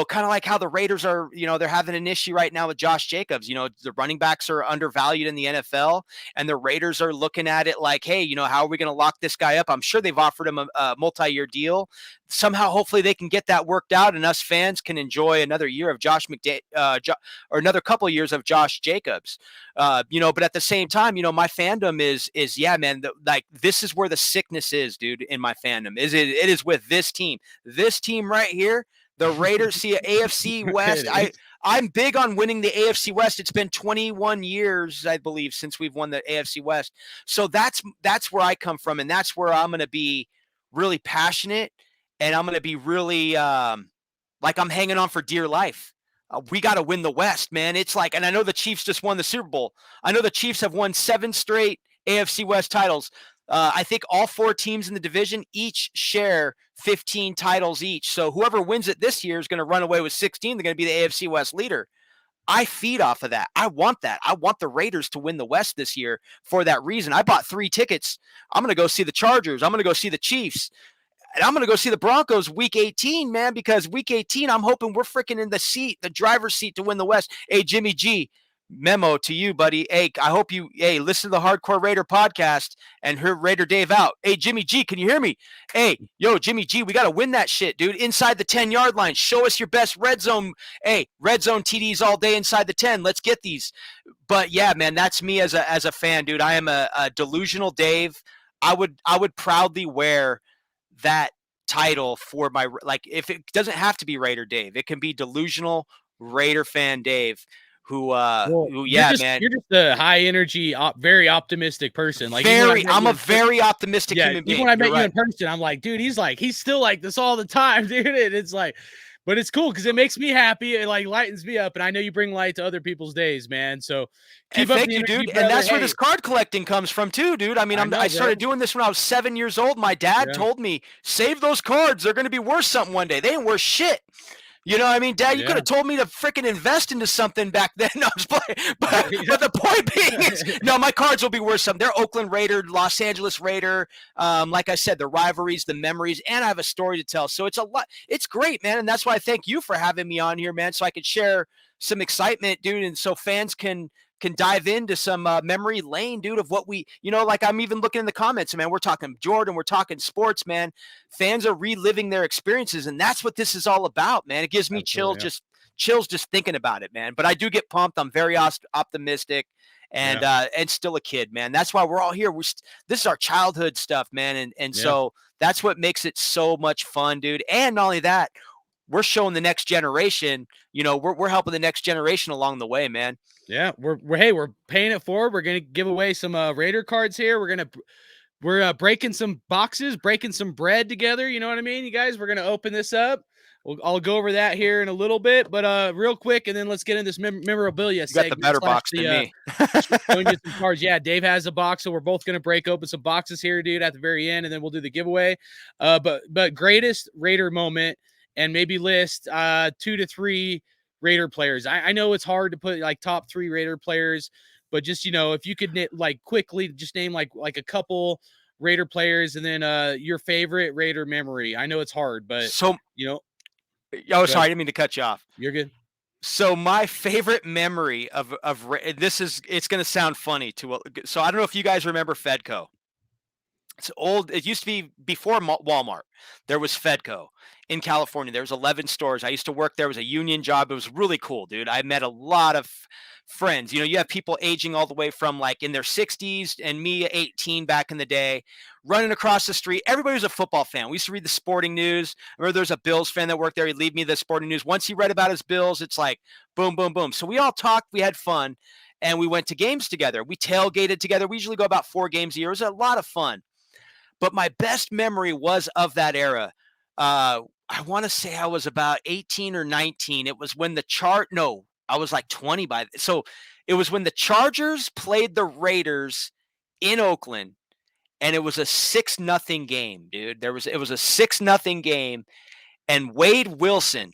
kind of like how the Raiders are, they're having an issue right now with Josh Jacobs. The running backs are undervalued in the NFL, and the Raiders are looking at it like, hey, how are we going to lock this guy up? I'm sure they've offered him a multi-year deal. Somehow, hopefully they can get that worked out, and us fans can enjoy another year of or another couple of years of Josh Jacobs. But at the same time, my fandom is yeah, man, this is where the sickness is, dude, in my fandom. It is with this team right here. The Raiders, see AFC West. I'm big on winning the AFC West. It's been 21 years, I believe, since we've won the AFC West. So that's where I come from, and that's where I'm going to be really passionate, and I'm going to be really like I'm hanging on for dear life. We got to win the West, man. It's like, and I know the Chiefs just won the Super Bowl. I know the Chiefs have won 7 straight AFC West titles. I think all 4 teams in the division each share 15 titles each. So whoever wins it this year is going to run away with 16. They're going to be the AFC West leader. I feed off of that. I want that. I want the Raiders to win the West this year for that reason. I bought 3 tickets. I'm going to go see the Chargers. I'm going to go see the Chiefs. And I'm going to go see the Broncos week 18, man, because week 18, I'm hoping we're freaking in the driver's seat to win the West. Hey, Jimmy G, memo to you, buddy. Hey, I hope you listen to the Hardcore Raider podcast and hear Raider Dave out. Hey, Jimmy G, can you hear me? Hey, yo, Jimmy G, we got to win that shit, dude. Inside the 10-yard line. Show us your best red zone. Hey, red zone TDs all day inside the 10. Let's get these. But yeah, man, that's me as a fan, dude. I am a delusional Dave. I would proudly wear that title for my, like, if it doesn't have to be Raider Dave, it can be delusional Raider fan Dave. Yeah, Man, you're just a high energy, very optimistic person. Like, I'm a very optimistic human being. Even when I met you in person, I'm like, dude, he's still like this all the time, dude. And it's like, but it's cool because it makes me happy. It like lightens me up, and I know you bring light to other people's days, man. So And keep up thank the you, energy, dude. And brother. that's where Hey, this card collecting comes from too, dude. I mean, I I know, started bro. doing this when I was 7 years old. My dad Yeah, told me, save those cards. They're going to be worth something one day. They ain't worth shit. You know what I mean? Dad, you could yeah, have told me to freaking invest into something back then. No, I was playing. yeah, But the point being is, no, my cards will be worth something. They're Oakland Raider, Los Angeles Raider. Like I said, the rivalries, the memories, and I have a story to tell. So it's a lot. It's great, man. And that's why I thank you for having me on here, man, so I could share some excitement, dude, and so fans can dive into some memory lane, dude, of what we, like I'm even looking in the comments, man. We're talking Jordan, we're talking sports, man. Fans are reliving their experiences, and that's what this is all about, man. It gives me absolutely. chills just thinking about it, man. But I do get pumped. I'm very optimistic, Yeah, and still a kid, man. That's why we're all here. This is our childhood stuff, man, and yeah, so that's what makes it so much fun, dude. And not only that, we're showing the next generation. We're helping the next generation along the way, man. yeah. We're paying it forward. We're gonna give away some Raider cards here. We're breaking some boxes, breaking some bread together. You know what I mean, you guys? We're gonna open this up. I'll go over that here in a little bit, but real quick, and then let's get into this memorabilia You got the segment better slash box than the me. showing you some cards. Yeah, Dave has a box, so we're both gonna break open some boxes here, dude, at the very end, and then we'll do the giveaway. But greatest Raider moment, and maybe list 2 to 3 Raider players. I know it's hard to put like top 3 Raider players, but just if you could like quickly just name like a couple Raider players, and then your favorite Raider memory. I know it's hard, but So, you know, oh, go sorry, I ahead. didn't mean to cut you off. You're good. So my favorite memory of this is, it's going to sound funny to, so I don't know if you guys remember Fedco. It's old. It used to be before Walmart. There was Fedco in California. There was 11 stores. I used to work there. It was a union job. It was really cool, dude. I met a lot of friends. You have people aging all the way from like in their 60s and me 18 back in the day, running across the street. Everybody was a football fan. We used to read the sporting news. I remember there was a Bills fan that worked there. He'd leave me the sporting news. Once he read about his Bills, it's like boom, boom, boom. So we all talked. We had fun. And we went to games together. We tailgated together. We usually go about 4 games a year. It was a lot of fun. But my best memory was of that era. I want to say I was about 18 or 19. It was when I was like 20 so it was when the Chargers played the Raiders in Oakland, and it was a 6-0 game, dude. It was a 6-0 game, and Wade Wilson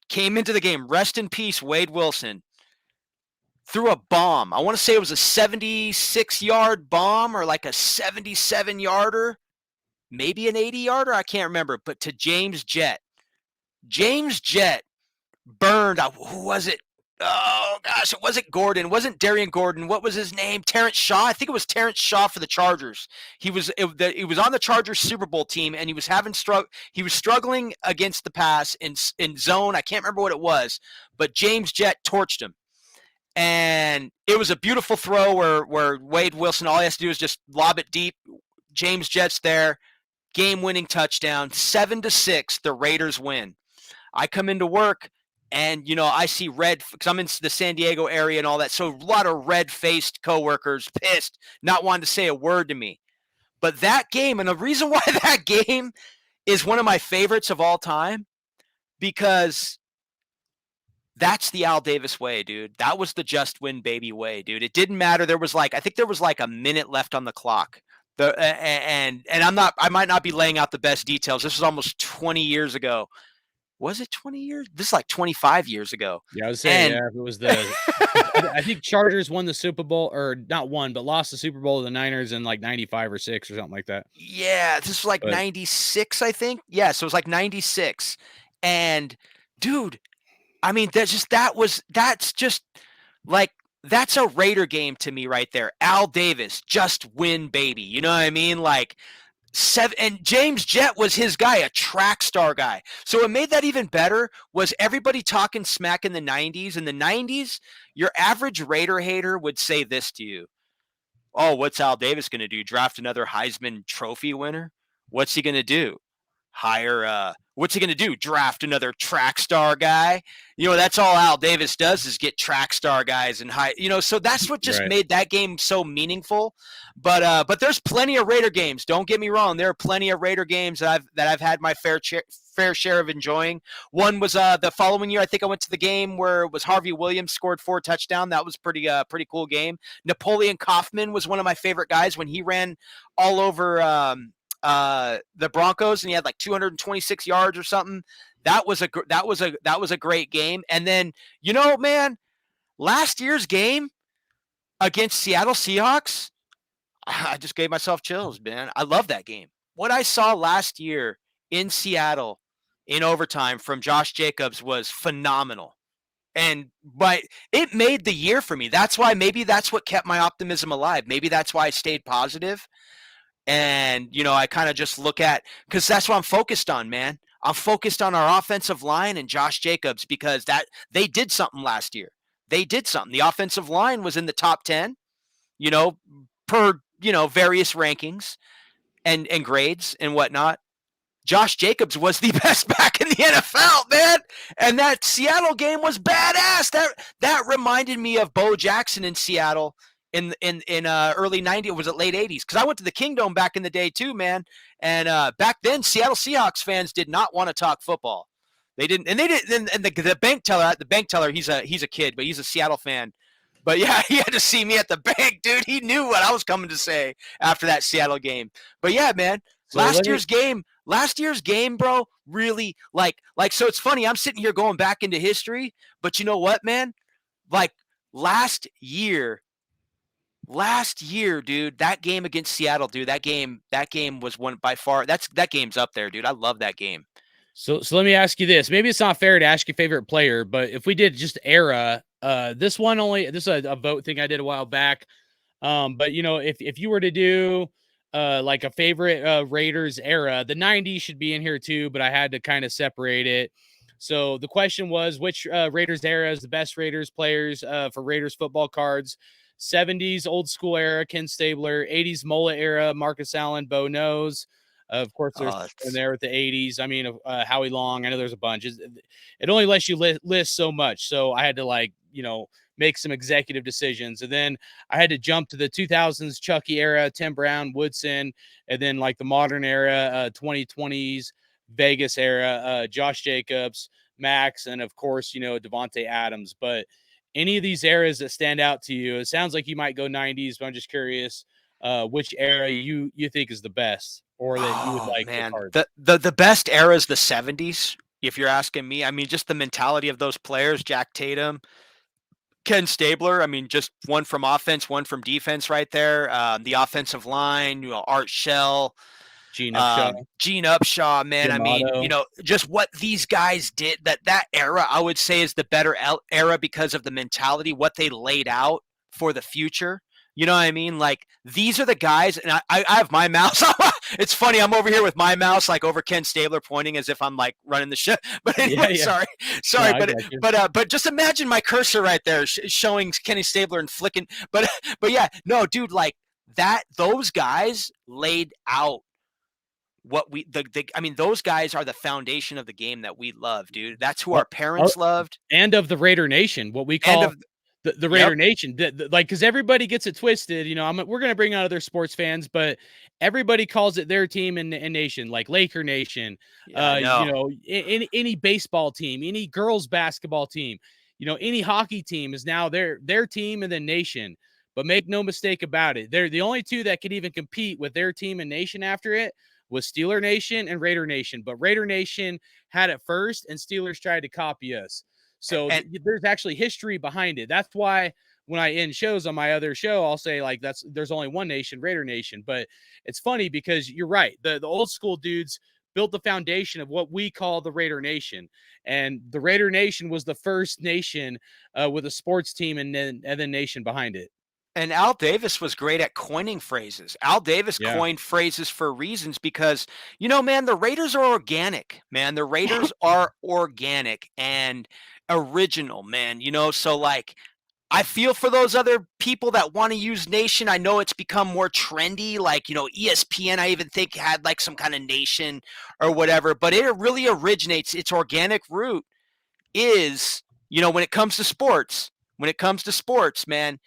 came into the game. Rest in peace, Wade Wilson. Threw a bomb. I want to say it was a 76-yard bomb or like a 77-yarder, maybe an 80-yarder. I can't remember, but to James Jett. James Jett burned. Who was it? Oh gosh, it wasn't Gordon. It wasn't Darian Gordon. What was his name? Terrence Shaw. I think it was Terrence Shaw for the Chargers. He was on the Chargers Super Bowl team, and he was struggling against the pass in zone. I can't remember what it was, but James Jett torched him. And it was a beautiful throw where Wade Wilson, all he has to do is just lob it deep. James Jett's there. Game-winning touchdown, 7-6. The Raiders win. I come into work, and I see red because I'm in the San Diego area and all that. So a lot of red-faced coworkers, pissed, not wanting to say a word to me. But that game, and the reason why that game is one of my favorites of all time, because that's the Al Davis way, dude. That was the just win baby way, dude. It didn't matter. I think there was like a minute left on the clock. And I might not be laying out the best details. This was almost 20 years ago. Was it 20 years? This is like 25 years ago. Yeah, I would say, And yeah, if it was I think Chargers won the Super Bowl, or not won, but lost the Super Bowl to the Niners in like 95 or 6 or something like that. yeah, this was like But 96, I think. Yeah, so it was like 96. And dude, I mean, that's just like, that's a Raider game to me right there. Al Davis, just win, baby. You know what I mean? Like, and James Jett was his guy, a track star guy. So what made that even better was everybody talking smack in the 90s. In the 90s, your average Raider hater would say this to you. Oh, what's Al Davis going to do? Draft another Heisman Trophy winner? What's he going to do? What's he going to do? Draft another track star guy? That's all Al Davis does is get track star guys and so that's what just right. made that game so meaningful. But there's plenty of Raider games. Don't get me wrong. There are plenty of Raider games that I've had my fair fair share of enjoying. One was the following year. I think I went to the game where it was Harvey Williams scored 4 touchdowns. That was pretty cool game. Napoleon Kaufman was one of my favorite guys when he ran all over the Broncos and he had like 226 yards or something. That was a great game. And then man, last year's game against Seattle Seahawks, I just gave myself chills, man. I love that game. What I saw last year in Seattle in overtime from Josh Jacobs was phenomenal. But it made the year for me. Maybe that's what kept my optimism alive. Maybe that's why I stayed positive. And, I kind of just look at, because that's what I'm focused on, man. I'm focused on our offensive line and Josh Jacobs because they did something last year. They did something. The offensive line was in the top 10, per, various rankings and grades and whatnot. Josh Jacobs was the best back in the NFL, man. And that Seattle game was badass. That reminded me of Bo Jackson in Seattle in early 90s. Was it late 80s? Because I went to the Kingdom back in the day too, man. And back then, Seattle Seahawks fans did not want to talk football. They didn't, and they didn't. And the bank teller, he's a kid, but he's a Seattle fan. But yeah, he had to see me at the bank, dude. He knew what I was coming to say after that Seattle game. But yeah, man, last year's game, bro, really so it's funny. I'm sitting here going back into history, but you know what, man? Like last year, dude, that game against Seattle, dude, that game was one by far. That game's up there, dude. I love that game. So let me ask you this. Maybe it's not fair to ask your favorite player, but if we did just era, this is a vote thing I did a while back. But if you were to do like a favorite Raiders era, the 90s should be in here too, but I had to kind of separate it. So the question was, which Raiders era is the best Raiders players for Raiders football cards? 70s old school era, Ken Stabler. 80s mullet era, Marcus Allen, Bo Nose. Of course, there's in there with the 80s. I mean, Howie Long. I know there's a bunch. It only lets you list so much. So I had to make some executive decisions. And then I had to jump to the 2000s Chucky era, Tim Brown, Woodson, and then like the modern era, 2020s Vegas era, Josh Jacobs, Max, and of course, Devontae Adams. But any of these eras that stand out to you, it sounds like you might go 90s, but I'm just curious which era you think is the best or that you would like. Man, the best era is the 70s. If you're asking me, I mean, just the mentality of those players, Jack Tatum, Ken Stabler, I mean, just one from offense, one from defense right there. The offensive line, Art Shell, Gene Upshaw, man. Jim I mean, Otto. Just what these guys did, that era, I would say is the better era because of the mentality, what they laid out for the future. You know what I mean? Like, these are the guys, and I have my mouse. It's funny. I'm over here with my mouse, like over Ken Stabler, pointing as if I'm like running the show. But anyway, sorry. No, but just imagine my cursor right there showing Kenny Stabler and flicking. But yeah, no, dude, like that. Those guys laid out what I mean, those guys are the foundation of the game that we love, dude. That's who our parents loved, and of the Raider Nation, what we call the Raider Nation, because everybody gets it twisted. We're going to bring out other sports fans, but everybody calls it their team and nation, like Laker Nation, any baseball team, any girls basketball team, any hockey team is now their team and the nation. But make no mistake about it, they're the only two that could even compete with their team and nation after it was Steeler Nation and Raider Nation. But Raider Nation had it first, and Steelers tried to copy us. So there's actually history behind it. That's why when I end shows on my other show, I'll say like there's only one nation, Raider Nation. But it's funny because you're right. The old school dudes built the foundation of what we call the Raider Nation. And the Raider Nation was the first nation with a sports team and then nation behind it. And Al Davis was great at coining phrases. Al Davis coined phrases for reasons because, man, the Raiders are organic, man. The Raiders are organic and original, man. So like, I feel for those other people that want to use nation. I know it's become more trendy, like, ESPN, I even think had like some kind of nation or whatever, but it really originates. Its organic root is, when it comes to sports, man,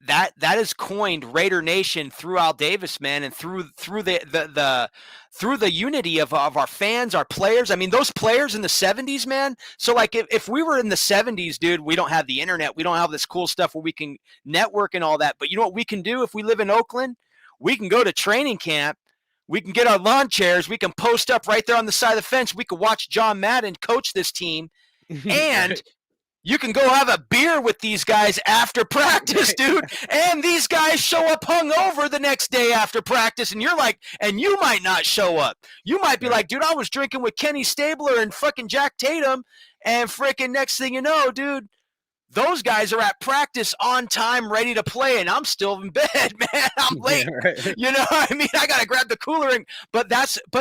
that is coined Raider Nation through Al Davis, man, and through the unity of our fans, our players. I mean, those players in the 70s, man. So like if we were in the 70s, dude, we don't have the internet, we don't have this cool stuff where we can network and all that. But you know what we can do if we live in Oakland? We can go to training camp. We can get our lawn chairs. We can post up right there on the side of the fence. We could watch John Madden coach this team, and Right. you can go have a beer with these guys after practice, dude. And these guys show up hungover the next day after practice, and you're like, and you might not show up. You might be Right. like, dude, I was drinking with Kenny Stabler and fucking Jack Tatum, and freaking next thing you know, dude, those guys are at practice on time, ready to play, and I'm still in bed, man. I'm Yeah, late. right. You know what I mean? I gotta grab the cooler, but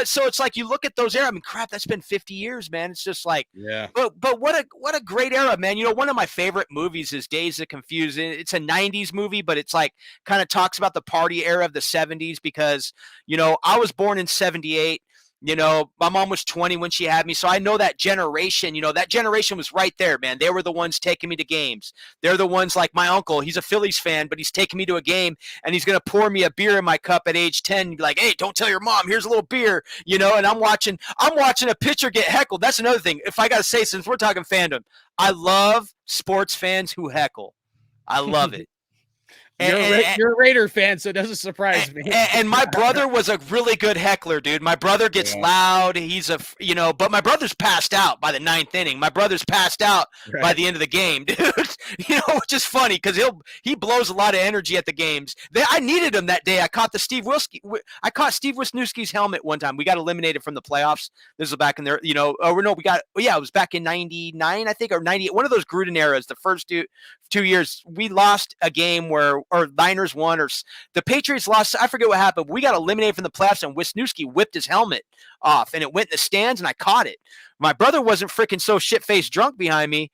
so it's like you look at those era. I mean, crap, that's been 50 years, man. It's just like, Yeah. but what a great era, man. You know, one of my favorite movies is Days of Confusion. It's a 90s movie, but it's like kind of talks about the party era of the 70s because, you know, I was born in 78. You know, my mom was 20 when she had me. So I know that generation, you know, that generation was right there, man. They were the ones taking me to games. They're the ones like my uncle. He's a Phillies fan, but he's taking me to a game and he's going to pour me a beer in my cup at age 10 and be like, hey, don't tell your mom. Here's a little beer, you know, and I'm watching a pitcher get heckled. That's another thing. If I got to say, since we're talking fandom, I love sports fans who heckle. I love it. And, and, You're a Raider fan, so it doesn't surprise me. and my brother was a really good heckler, dude. My brother gets Yeah. loud. He's you know, but my brother's passed out by the ninth inning. My brother's passed out by Right. the end of the game, dude. You know, which is funny because he blows a lot of energy at the games. I needed him that day. I caught Steve Wisniewski's helmet one time. We got eliminated from the playoffs. This was back in there, you know. Oh no, it was back in '99, I think, or '98. One of those Gruden eras. The first two years we lost a game or Niners won or the Patriots lost. I forget what happened. We got eliminated from the playoffs and Wisniewski whipped his helmet off and it went in the stands and I caught it. My brother wasn't freaking so shit-faced drunk behind me.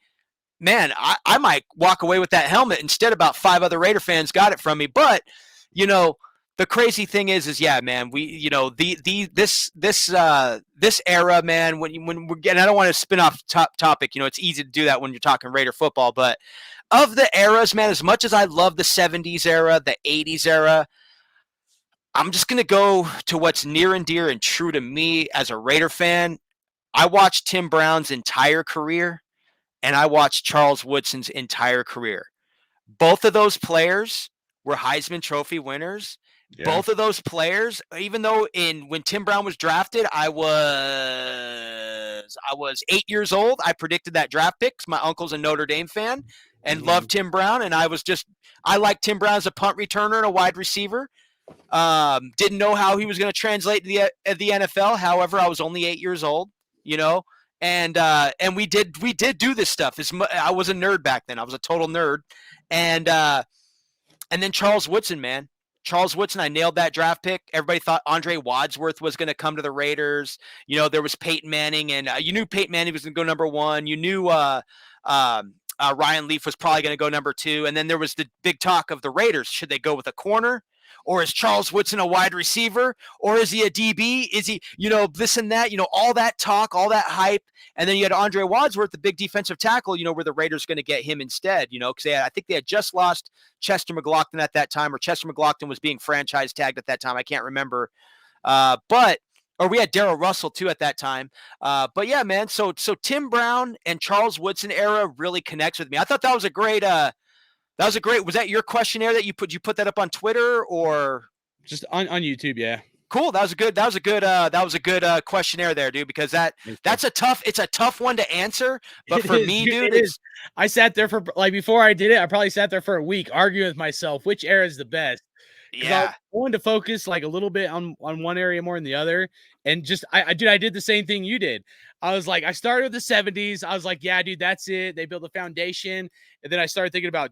Man, I might walk away with that helmet. Instead, about 5 other Raider fans got it from me. But, you know, the crazy thing is yeah, man, we, you know, this era, man, when we're getting, I don't want to spin off topic, you know, it's easy to do that when you're talking Raider football, but of the eras, man, as much as I love the 70s era, the 80s era, I'm just going to go to what's near and dear and true to me as a Raider fan. I watched Tim Brown's entire career and I watched Charles Woodson's entire career. Both of those players were Heisman Trophy winners. Yeah. Both of those players, even though when Tim Brown was drafted, I was 8 years old. I predicted that draft pick. My uncle's a Notre Dame fan and loved Tim Brown, and I liked Tim Brown as a punt returner and a wide receiver. Didn't know how he was going to translate to the NFL. However, I was only 8 years old, you know, and we did do this stuff. I was a nerd back then. I was a total nerd, and then Charles Woodson, man. Charles Woodson, I nailed that draft pick. Everybody thought Andre Wadsworth was going to come to the Raiders. You know, there was Peyton Manning, and you knew Peyton Manning was going to go number 1. You knew Ryan Leaf was probably going to go number 2. And then there was the big talk of the Raiders. Should they go with a corner? Or is Charles Woodson a wide receiver? Or is he a DB? Is he, you know, this and that, you know, all that talk, all that hype. And then you had Andre Wadsworth, the big defensive tackle, you know, where the Raiders going to get him instead, you know, because I think they had just lost Chester McLaughlin at that time, or Chester McLaughlin was being franchise tagged at that time. I can't remember. Or we had Darrell Russell too at that time. But yeah, man. So Tim Brown and Charles Woodson era really connects with me. I thought that was a great, was that your questionnaire that you put that up on Twitter or just on YouTube? Yeah. Cool. That was a good questionnaire there, dude, because it's a tough one to answer. But for me, dude, it is. I sat there for before I did it, I probably sat there for a week arguing with myself, which era is the best. Yeah. I wanted to focus a little bit on one area more than the other. And just, I did the same thing you did. I was like, I started with the 70s. I was like, yeah, dude, that's it. They built a foundation. And then I started thinking about,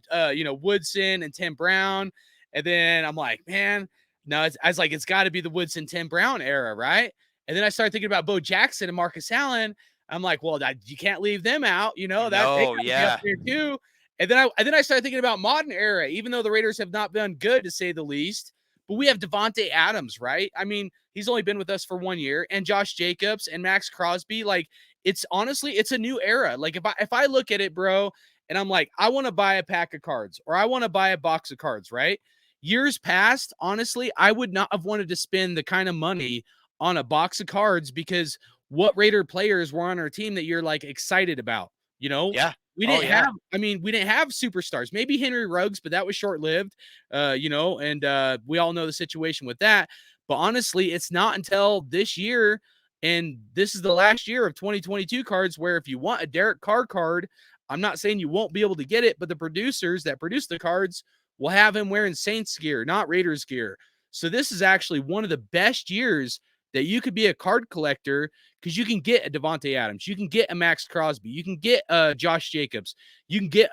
Woodson and Tim Brown. And then I'm like, man, no, I was like, it's got to be the Woodson Tim Brown era, right? And then I started thinking about Bo Jackson and Marcus Allen. I'm like, well, you can't leave them out, that they gotta be up there too. And then I started thinking about modern era, even though the Raiders have not been good to say the least. But we have Devontae Adams, right? I mean, he's only been with us for 1 year, and Josh Jacobs and Max Crosby. Like, it's honestly, it's a new era. Like, if I look at it, bro, and I'm like, I want to buy a pack of cards or I want to buy a box of cards, right? Years past, honestly, I would not have wanted to spend the kind of money on a box of cards because what Raider players were on our team that you're like excited about, you know? Yeah. We Oh didn't yeah. have, I mean, we didn't have superstars. Maybe Henry Ruggs, but that was short lived, you know, and we all know the situation with that. But honestly, it's not until this year, and this is the last year of 2022 cards, where if you want a Derek Carr card, I'm not saying you won't be able to get it, but the producers that produce the cards will have him wearing Saints gear, not Raiders gear. So this is actually one of the best years that you could be a card collector because you can get a Devontae Adams, you can get a Max Crosby, you can get Josh Jacobs, you can get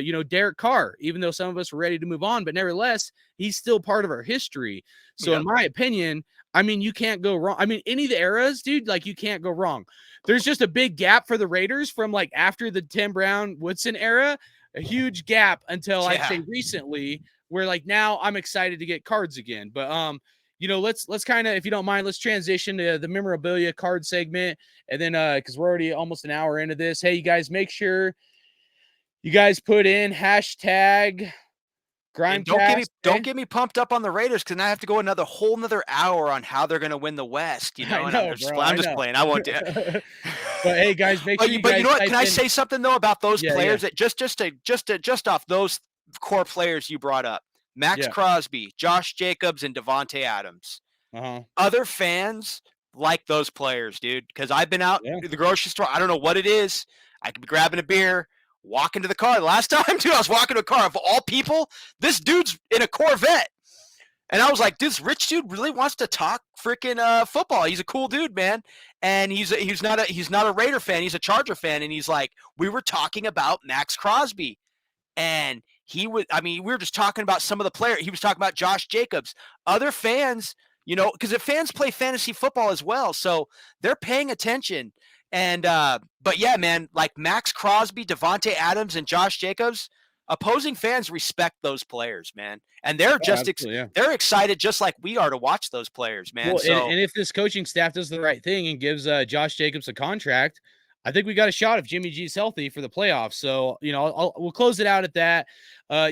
you know, Derek Carr, even though some of us were ready to move on, but nevertheless, he's still part of our history. So in Yep. my opinion, I mean, you can't go wrong. I mean, any of the eras, dude, like you can't go wrong. There's just a big gap for the Raiders from like after the Tim Brown Woodson era, a huge gap until I'd Yeah. say recently, where like now I'm excited to get cards again. But you know, let's kind of, if you don't mind, let's transition to the memorabilia card segment, and then because we're already almost an hour into this. Hey, you guys, make sure you guys put in hashtag And Grimecast. don't Okay? get me pumped up on the Raiders because I have to go another whole another hour on how they're going to win the West, you I know. And know, bro. I'm I just know. playing. I won't do. But hey, guys, make sure you But you guys know what? type Can I in. say something though about those Yeah, yeah, players that just off those core players you brought up? Max yeah. Crosby, Josh Jacobs, and Devontae Adams. Uh-huh. Other fans like those players, dude, because I've been out Yeah. to the grocery store. I don't know what it is. I could be grabbing a beer, walking to the car. The last time, too, I was walking to a car. Of all people, this dude's in a Corvette. And I was like, this rich dude really wants to talk freaking football. He's a cool dude, man. And he's not a Raider fan. He's a Charger fan. And he's like, we were talking about Max Crosby. And he would, I mean, we were just talking about some of the players. He was talking about Josh Jacobs. Other fans, you know, because the fans play fantasy football as well, so they're paying attention. And but yeah, man, like Max Crosby, Devontae Adams, and Josh Jacobs, opposing fans respect those players, man, and they're Oh, just absolutely. Yeah. they're excited just like we are to watch those players, man. Well, So and if this coaching staff does the right thing and gives Josh Jacobs a contract, I think we got a shot if Jimmy G's healthy for the playoffs. So, you know, we'll close it out at that.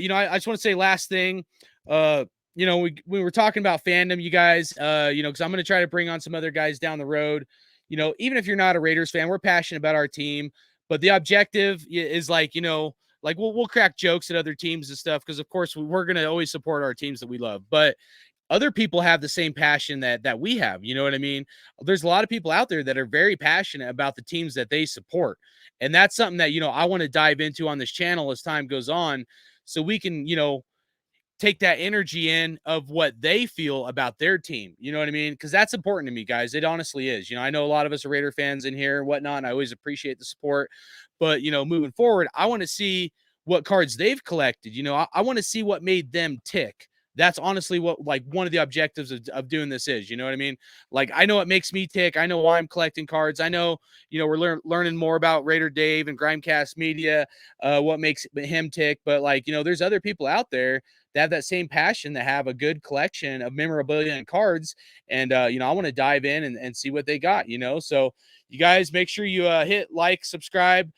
You know, I just want to say last thing. You know, we were talking about fandom, you guys, you know, because I'm going to try to bring on some other guys down the road. You know, even if you're not a Raiders fan, we're passionate about our team, but the objective is like, you know, like we'll crack jokes at other teams and stuff because, of course, we're going to always support our teams that we love. But other people have the same passion that we have. You know what I mean? There's a lot of people out there that are very passionate about the teams that they support. And that's something that, you know, I want to dive into on this channel as time goes on so we can, you know, take that energy in of what they feel about their team. You know what I mean? Because that's important to me, guys. It honestly is. You know, I know a lot of us are Raider fans in here and whatnot, and I always appreciate the support. But, you know, moving forward, I want to see what cards they've collected. You know, I want to see what made them tick. That's honestly what, like, one of the objectives of doing this is. You know what I mean? Like, I know what makes me tick. I know why I'm collecting cards. I know, you know, we're learning more about Raider Dave and Grimecast Media, what makes him tick. But, like, you know, there's other people out there that have that same passion, that have a good collection of memorabilia and cards. And, you know, I want to dive in and see what they got, you know? So you guys make sure you hit like, subscribe.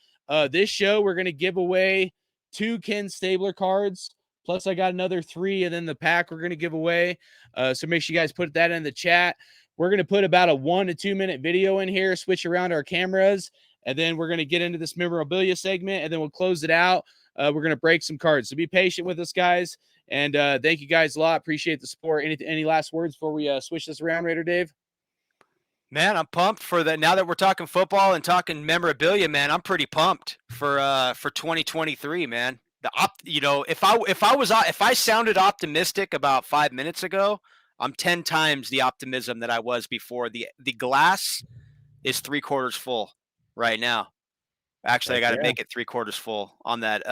This show, we're going to give away 2 Ken Stabler cards. Plus I got another 3, and then the pack we're going to give away. So make sure you guys put that in the chat. We're going to put about a 1 to 2 minute video in here, switch around our cameras, and then we're going to get into this memorabilia segment, and then we'll close it out. We're going to break some cards. So be patient with us, guys. And thank you guys a lot. Appreciate the support. Any last words before we switch this around, Raider Dave? man, I'm pumped for that. Now that we're talking football and talking memorabilia, man, I'm pretty pumped for 2023, man. You know, if I sounded optimistic about 5 minutes ago, I'm 10 times the optimism that I was before. The glass is 3/4 full right now. Actually, I Heck got to yeah. make it 3/4 full on that.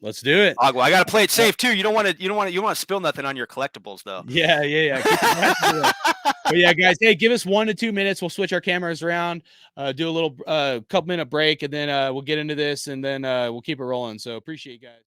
Let's do it. I got to play it safe too. You want to spill nothing on your collectibles though. Yeah. Keep it But yeah, guys, hey, give us 1 to 2 minutes. We'll switch our cameras around, do a little couple minute break, and then we'll get into this, and then we'll keep it rolling. So appreciate you guys.